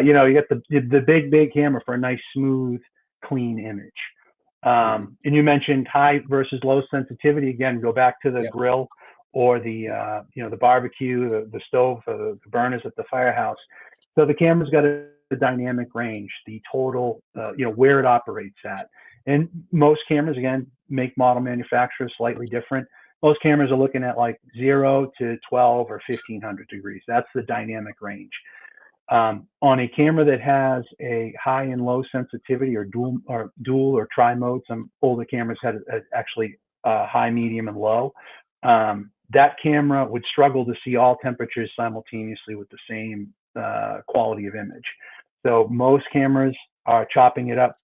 You get the big camera for a nice, smooth, clean image. And you mentioned high versus low sensitivity. Again, go back to the grill or the barbecue, the stove, the burners at the firehouse. So the camera's got a dynamic range, the total, where it operates at. And most cameras, again, make, model, manufacturer, slightly different. Most cameras are looking at like 0 to 12 or 1500 degrees. That's the dynamic range. On a camera that has a high and low sensitivity or dual or tri mode, some older cameras had actually high, medium, and low. That camera would struggle to see all temperatures simultaneously with the same quality of image. So most cameras are chopping it up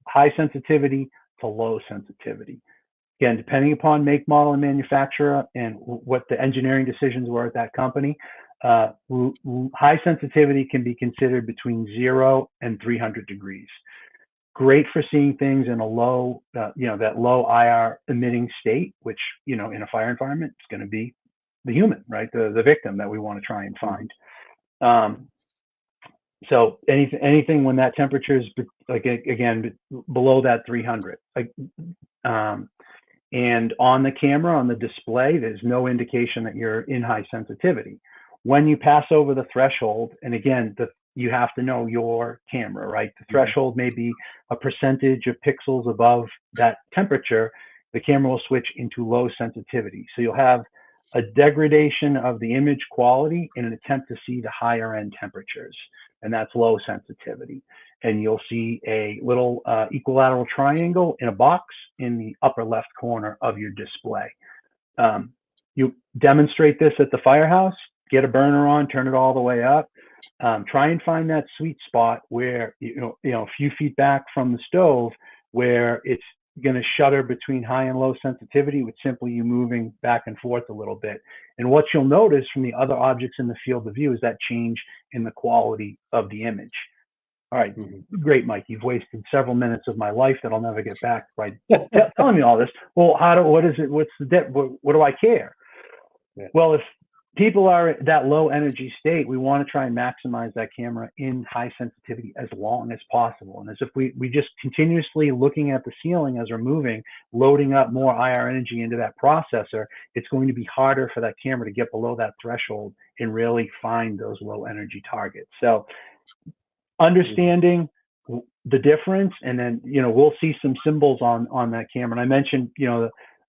high sensitivity to low sensitivity. Again, depending upon make, model, and manufacturer and what the engineering decisions were at that company, high sensitivity can be considered between 0 and 300 degrees. Great for seeing things in a low, that low IR emitting state, which, in a fire environment, it's going to be the human, right? The victim that we want to try and find. So anything when that temperature is below that 300, and on the camera, on the display, there's no indication that you're in high sensitivity. When you pass over the threshold, and again, you have to know your camera, right? The threshold may be a percentage of pixels above that temperature. The camera will switch into low sensitivity. So you'll have a degradation of the image quality in an attempt to see the higher end temperatures, and that's low sensitivity. And you'll see a little equilateral triangle in a box in the upper left corner of your display. You demonstrate this at the firehouse, get a burner on, turn it all the way up. Try and find that sweet spot where, a few feet back from the stove, where it's going to shutter between high and low sensitivity with simply you moving back and forth a little bit. And what you'll notice from the other objects in the field of view is that change in the quality of the image. All right, great, Mike. You've wasted several minutes of my life that I'll never get back by telling me all this. Well, what is it? What do I care? Yeah. Well, people are at that low energy state, we want to try and maximize that camera in high sensitivity as long as possible. And as if we just continuously looking at the ceiling as we're moving, loading up more IR energy into that processor, it's going to be harder for that camera to get below that threshold and really find those low energy targets. So understanding the difference, and then, we'll see some symbols on that camera. And I mentioned,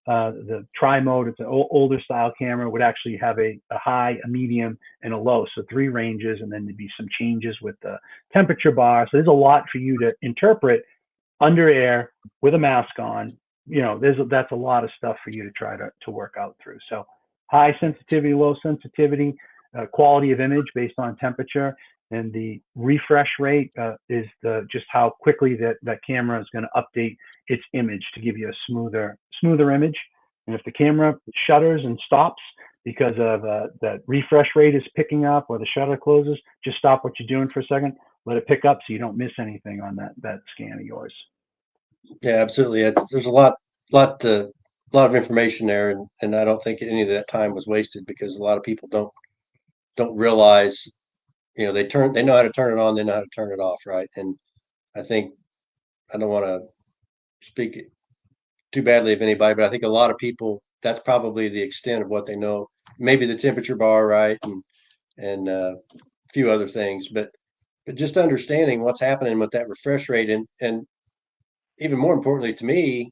the tri-mode, it's an older style camera, would actually have a high, a medium, and a low. So 3 ranges, and then there'd be some changes with the temperature bar. So there's a lot for you to interpret under air with a mask on. That's a lot of stuff for you to try to work out through. So high sensitivity, low sensitivity, quality of image based on temperature, and the refresh rate is just how quickly that camera is going to update its image to give you a smoother image. And if the camera shutters and stops because of that refresh rate is picking up, or the shutter closes, just stop what you're doing for a second, let it pick up so you don't miss anything on that scan of yours. Yeah, absolutely. There's a lot of information there, and I don't think any of that time was wasted, because a lot of people don't realize, they know how to turn it on, they know how to turn it off, right? And I think, I don't want to speak too badly of anybody, but I think a lot of people, that's probably the extent of what they know. Maybe the temperature bar, right, and a few other things, but just understanding what's happening with that refresh rate, and even more importantly to me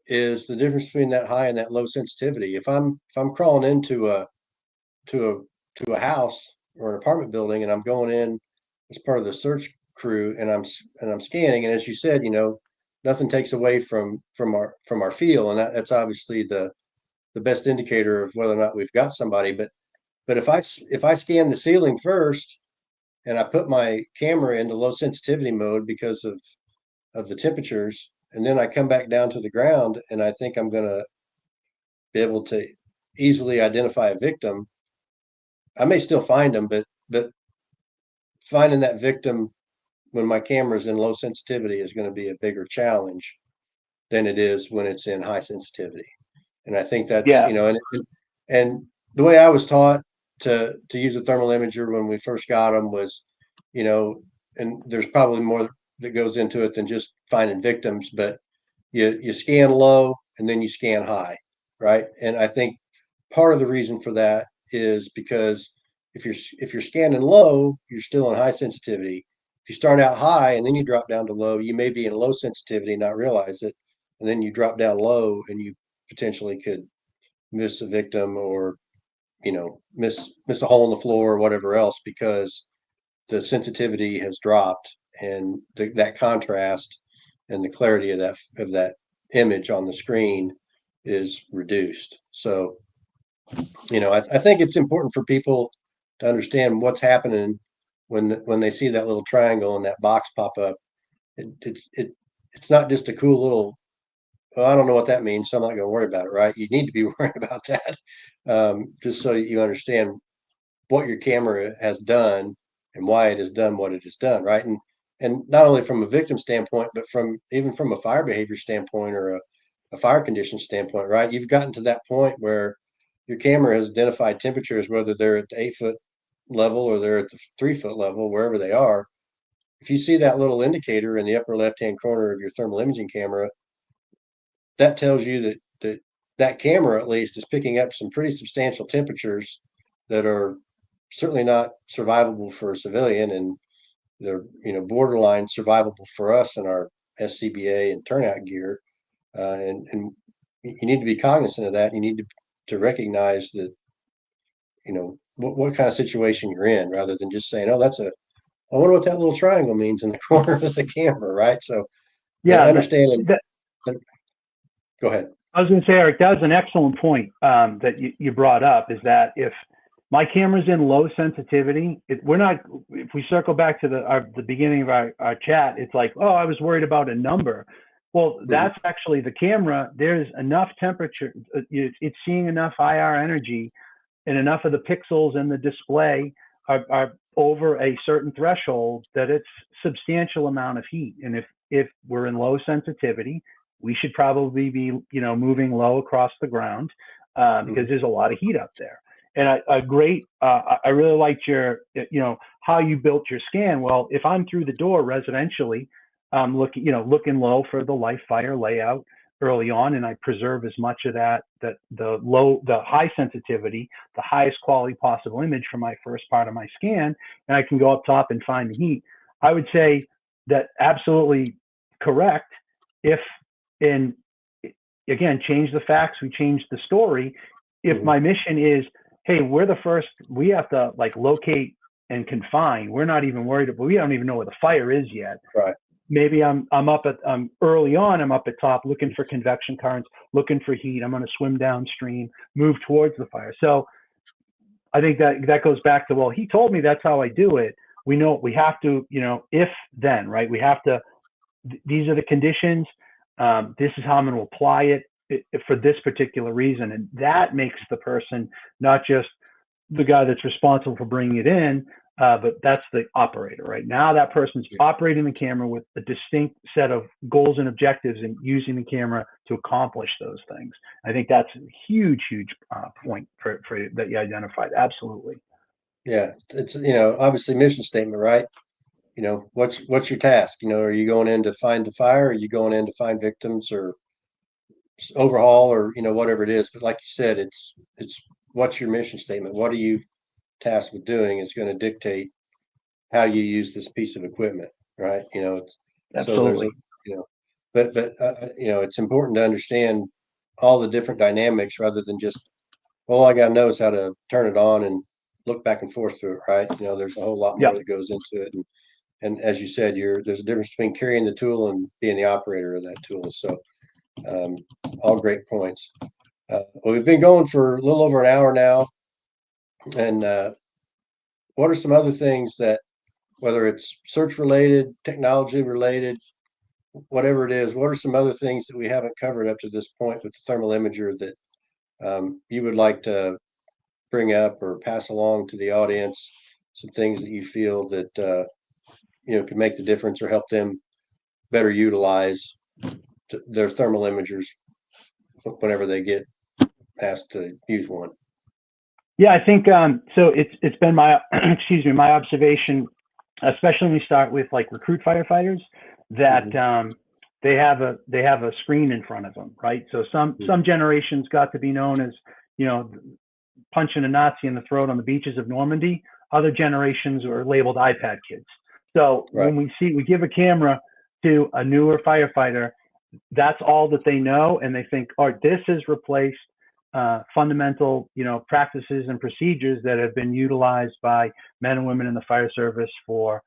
is the difference between that high and that low sensitivity. If I'm crawling into a house or an apartment building, and I'm going in as part of the search crew, and I'm scanning, and as you said, nothing takes away from our feel, and that's obviously the best indicator of whether or not we've got somebody. But if I scan the ceiling first, and I put my camera into low sensitivity mode because of the temperatures, and then I come back down to the ground, and I think I'm going to be able to easily identify a victim, I may still find them, but finding that victim when my camera is in low sensitivity is going to be a bigger challenge than it is when it's in high sensitivity. And I think that's, Yeah. And the way I was taught to use a thermal imager when we first got them was, and there's probably more that goes into it than just finding victims, but you scan low and then you scan high, right? And I think part of the reason for that is because if you're scanning low, you're still in high sensitivity. If you start out high and then you drop down to low, you may be in low sensitivity, not realize it, and then you drop down low, and you potentially could miss a victim, or miss a hole in the floor or whatever else, because the sensitivity has dropped, and that contrast and the clarity of that image on the screen is reduced. So, I think it's important for people to understand what's happening when they see that little triangle and that box pop up. It's not just a cool little, well, I don't know what that means, so I'm not going to worry about it, right? You need to be worried about that, just so you understand what your camera has done and why it has done what it has done, right? And not only from a victim standpoint, but even from a fire behavior standpoint, or a fire condition standpoint, right? You've gotten to that point where your camera has identified temperatures, whether they're at the 8-foot level or they're at the 3-foot level, wherever they are. If you see that little indicator in the upper left-hand corner of your thermal imaging camera, that tells you that camera at least is picking up some pretty substantial temperatures that are certainly not survivable for a civilian, and they're borderline survivable for us in our SCBA and turnout gear. And you need to be cognizant of that. You need to recognize that what kind of situation you're in, rather than just saying, "Oh, I wonder what that little triangle means in the corner of the camera," right? So, understanding. Go ahead. I was going to say, Eric, that was an excellent point that you brought up, is that if my camera's in low sensitivity, if we circle back to the beginning of our chat, it's like, oh, I was worried about a number. Well, that's actually the camera. There's enough temperature. It's seeing enough IR energy, and enough of the pixels in the display are over a certain threshold that it's substantial amount of heat. And if we're in low sensitivity, we should probably be moving low across the ground because there's a lot of heat up there. And I really liked your, how you built your scan. Well, if I'm through the door residentially, looking low for the life fire layout early on, and I preserve as much of the high sensitivity, the highest quality possible image for my first part of my scan, and I can go up top and find the heat. I would say that absolutely correct. If in again, change the facts, we change the story. If my mission is, hey, we're the first, we have to like locate and confine. We're not even worried about, we don't even know where the fire is yet. Right. Maybe I'm up at early on, I'm up at top looking for convection currents, looking for heat. I'm going to swim downstream, move towards the fire. So I think that goes back to, well, he told me that's how I do it. We know we have to, if then, right? We have to, these are the conditions. This is how I'm going to apply it for this particular reason. And that makes the person not just the guy that's responsible for bringing it in, but that's the operator, right? Now that person's operating the camera with a distinct set of goals and objectives and using the camera to accomplish those things. I think that's a huge point for that you identified. Absolutely. Yeah. It's, obviously mission statement, right? What's your task? Are you going in to find the fire? Are you going in to find victims or overhaul or, whatever it is? But like you said, it's what's your mission statement? What are you tasked with doing is going to dictate how you use this piece of equipment, right? Absolutely. So there's it's important to understand all the different dynamics rather than just, all I got to know is how to turn it on and look back and forth through it, right? There's a whole lot more that goes into it. And as you said, there's a difference between carrying the tool and being the operator of that tool. So all great points. Well, we've been going for a little over an hour now. And what are some other things that, whether it's search related, technology related, whatever it is, what are some other things that we haven't covered up to this point with the thermal imager that you would like to bring up or pass along to the audience? Some things that you feel that could make the difference or help them better utilize their thermal imagers whenever they get asked to use one. Yeah, I think so. It's been my my observation, especially when we start with like recruit firefighters, that they have a screen in front of them, right? So some generations got to be known as punching a Nazi in the throat on the beaches of Normandy. Other generations were labeled iPad kids. So when we give a camera to a newer firefighter, that's all that they know, and they think, oh, this has replaced fundamental, practices and procedures that have been utilized by men and women in the fire service for,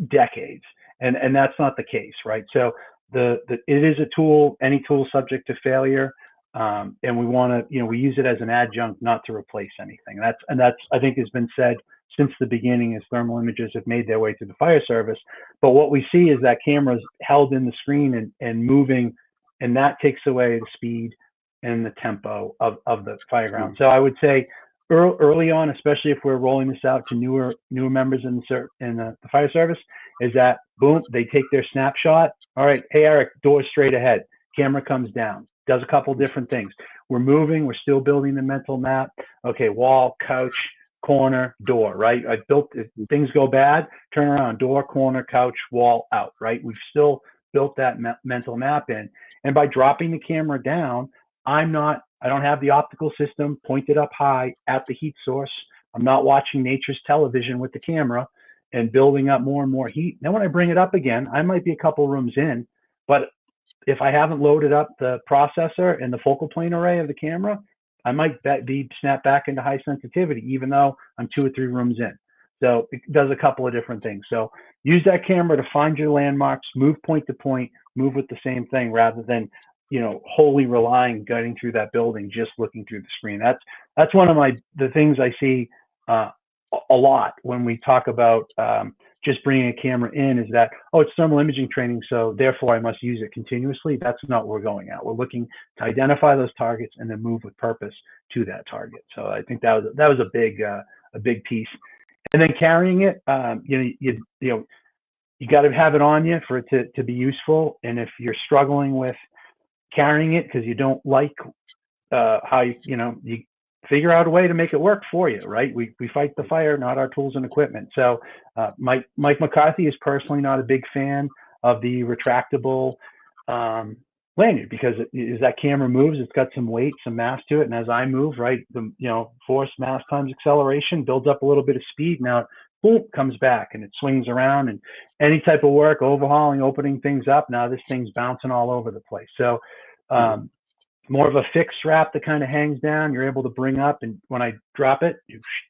decades. And that's not the case, right? So it is a tool, any tool subject to failure. And we want to, we use it as an adjunct, not to replace anything. That's I think has been said since the beginning as thermal images have made their way to the fire service. But what we see is that camera's held in the screen and moving, and that takes away the speed and the tempo of the fireground. So I would say early on, especially if we're rolling this out to newer members in the fire service, is that boom, they take their snapshot. All right, hey Eric, door straight ahead. Camera comes down, does a couple different things. We're moving, we're still building the mental map. Okay, wall, couch, corner, door, right? I built, if things go bad, turn around, door, corner, couch, wall, out, right? We've still built that mental map in. And by dropping the camera down, I don't have the optical system pointed up high at the heat source. I'm not watching nature's television with the camera and building up more and more heat. Then when I bring it up again, I might be a couple rooms in, but if I haven't loaded up the processor and the focal plane array of the camera, I might be snapped back into high sensitivity, even though I'm 2 or 3 rooms in. So it does a couple of different things. So use that camera to find your landmarks, move point to point, move with the same thing rather than, wholly relying, getting through that building, just looking through the screen. That's one of the things I see a lot when we talk about just bringing a camera in, is that, oh, it's thermal imaging training, so therefore I must use it continuously. That's not what we're going at. We're looking to identify those targets and then move with purpose to that target. So I think that was a big piece. And then carrying it, you got to have it on you for it to be useful. And if you're struggling with carrying it because you don't like how figure out a way to make it work for you, right? We fight the fire, not our tools and equipment. So Mike McCarthy is personally not a big fan of the retractable lanyard, because as that camera moves, it's got some weight, some mass to it. And as I move, right, the force, mass times acceleration builds up a little bit of speed. Now it, boom, comes back and it swings around, and any type of work, overhauling, opening things up, now this thing's bouncing all over the place. So more of a fixed strap that kind of hangs down, you're able to bring up, and when I drop it,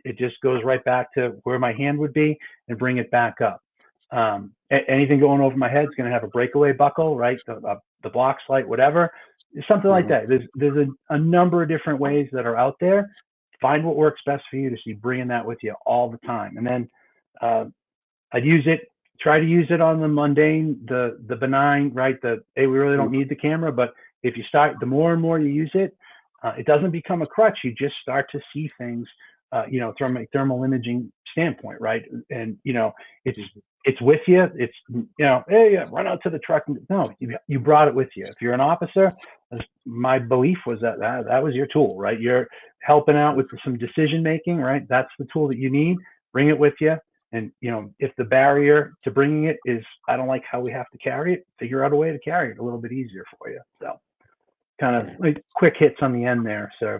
it just goes right back to where my hand would be and bring it back up. Anything going over my head is going to have a breakaway buckle, right? The block light, whatever, something like that. There's a number of different ways that are out there. Find what works best for you, to see bringing that with you all the time. And then I'd try to use it on the mundane, the benign, right? Hey, we really don't need the camera, but if you start, the more and more you use it, it doesn't become a crutch. You just start to see things, from a thermal imaging standpoint, right? And it's with you. It's hey, run out to the truck. No, you brought it with you. If you're an officer, my belief was that was your tool, right? You're helping out with some decision making, right? That's the tool that you need. Bring it with you. And if the barrier to bringing it is, I don't like how we have to carry it, figure out a way to carry it a little bit easier for you. So kind of like quick hits on the end there. So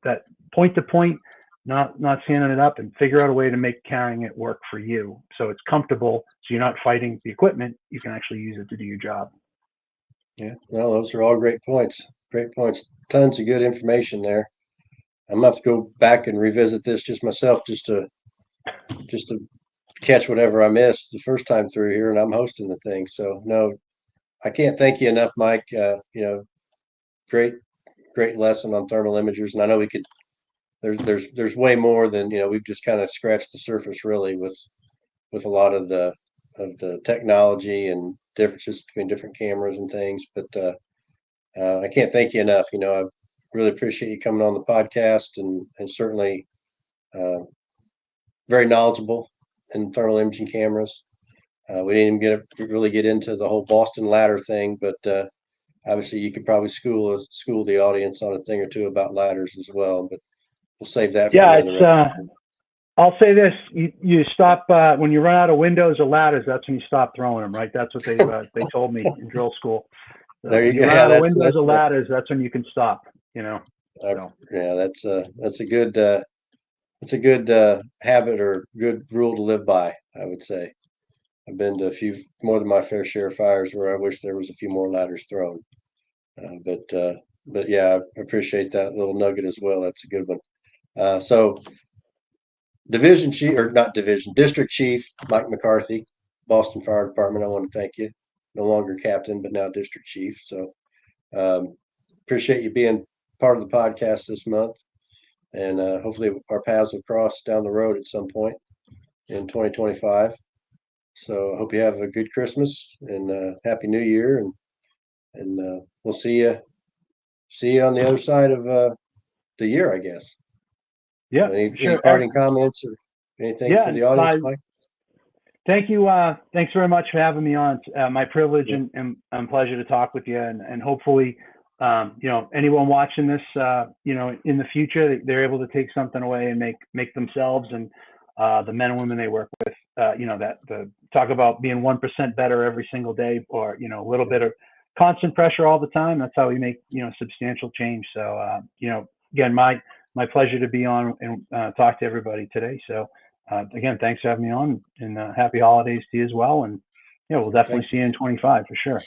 that point to point, not standing it up, and figure out a way to make carrying it work for you, so it's comfortable, so you're not fighting the equipment. You can actually use it to do your job. Yeah, no, those are all great points. Great points. Tons of good information there. I'm gonna have to go back and revisit this just myself, just to catch whatever I missed the first time through here, and I'm hosting the thing. So no, I can't thank you enough, Mike. Great lesson on thermal imagers, and I know we could. There's way more than we've just kind of scratched the surface, really, with a lot of the technology and differences between different cameras and things. But I can't thank you enough. I really appreciate you coming on the podcast, and certainly very knowledgeable in thermal imaging cameras. We didn't even really get into the whole Boston ladder thing, but obviously you could probably school the audience on a thing or two about ladders as well. But we'll save that for another. I'll say this: you stop when you run out of windows or ladders. That's when you stop throwing them, right? That's what they told me in drill school. So there you go. Run out of windows or ladders. That's when you can stop. Yeah, that's a good habit or good rule to live by, I would say. I've been to a few more than my fair share of fires where I wish there was a few more ladders thrown. But yeah, I appreciate that little nugget as well. That's a good one. So District Chief Mike McCarthy, Boston Fire Department, I want to thank you. No longer captain, but now District Chief. So appreciate you being part of the podcast this month. And hopefully our paths will cross down the road at some point in 2025. So I hope you have a good Christmas and Happy New Year, and we'll see you on the other side of the year, I guess. Yeah. Any parting comments or anything for the audience, Mike? Thank you. Thanks very much for having me on. It's my privilege and pleasure to talk with you, and hopefully, anyone watching this, in the future, they're able to take something away and make themselves and the men and women they work with, talk about being 1% better every single day, or a little bit of constant pressure all the time. That's how we make substantial change. So again, my pleasure to be on and talk to everybody today. So again, thanks for having me on, and happy holidays to you as well. And we'll definitely see you in 25 for sure.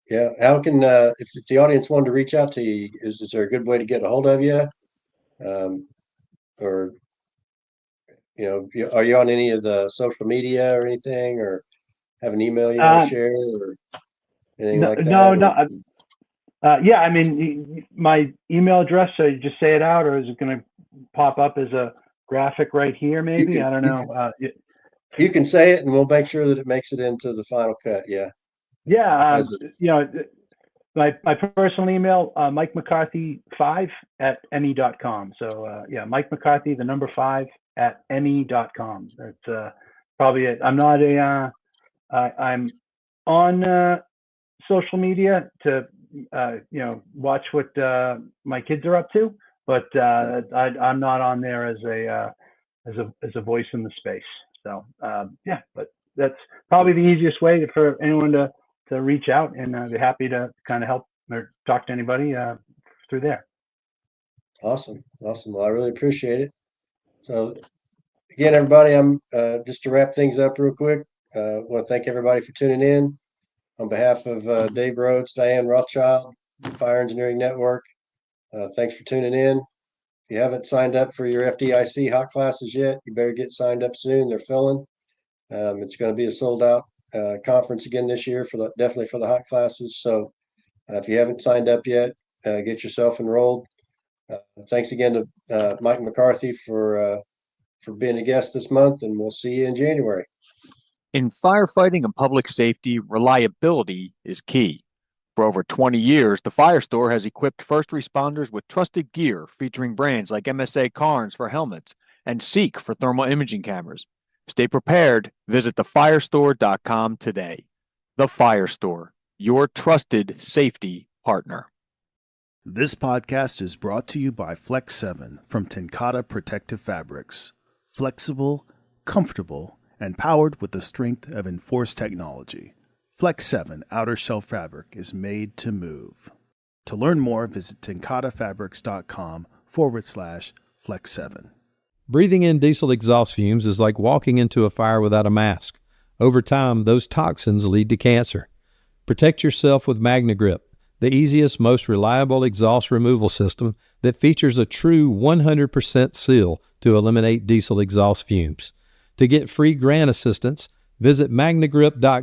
Yeah. How can if the audience wanted to reach out to you, is there a good way to get a hold of you? Or are you on any of the social media or anything, or have an email you want to share or anything like that? No. Yeah, I mean, my email address, so you just say it out, or is it going to pop up as a graphic right here, maybe? I don't know. You can say it, and we'll make sure that it makes it into the final cut. Yeah. Yeah. My personal email, Mike McCarthy 5@me.com. So Mike McCarthy, the number 5@me.com. That's probably it. I'm not I'm on social media to watch what my kids are up to. but I'm not on there as a voice in the space. So yeah, but that's probably the easiest way for anyone to reach out, and be happy to kind of help or talk to anybody through there. Awesome. Well, I really appreciate it. So again, everybody, I'm just to wrap things up real quick. Want to thank everybody for tuning in. On behalf of Dave Rhodes, Diane Rothschild, Fire Engineering Network, thanks for tuning in. If you haven't signed up for your FDIC hot classes yet, you better get signed up soon. They're filling. It's going to be a sold out conference again this year definitely for the hot classes. So if you haven't signed up yet, get yourself enrolled. Thanks again to Mike McCarthy for being a guest this month, and we'll see you in January. In firefighting and public safety, reliability is key. For over 20 years, the FireStore has equipped first responders with trusted gear featuring brands like MSA Carnes for helmets and Seek for thermal imaging cameras. Stay prepared. Visit thefirestore.com today. The FireStore, your trusted safety partner. This podcast is brought to you by Flex 7 from TenCate Protective Fabrics. Flexible, comfortable, and powered with the strength of enforced technology. Flex 7 outer shell fabric is made to move. To learn more, visit tencatefabrics.com/Flex 7. Breathing in diesel exhaust fumes is like walking into a fire without a mask. Over time, those toxins lead to cancer. Protect yourself with Magnegrip, the easiest, most reliable exhaust removal system that features a true 100% seal to eliminate diesel exhaust fumes. To get free grant assistance, visit magnegrip.com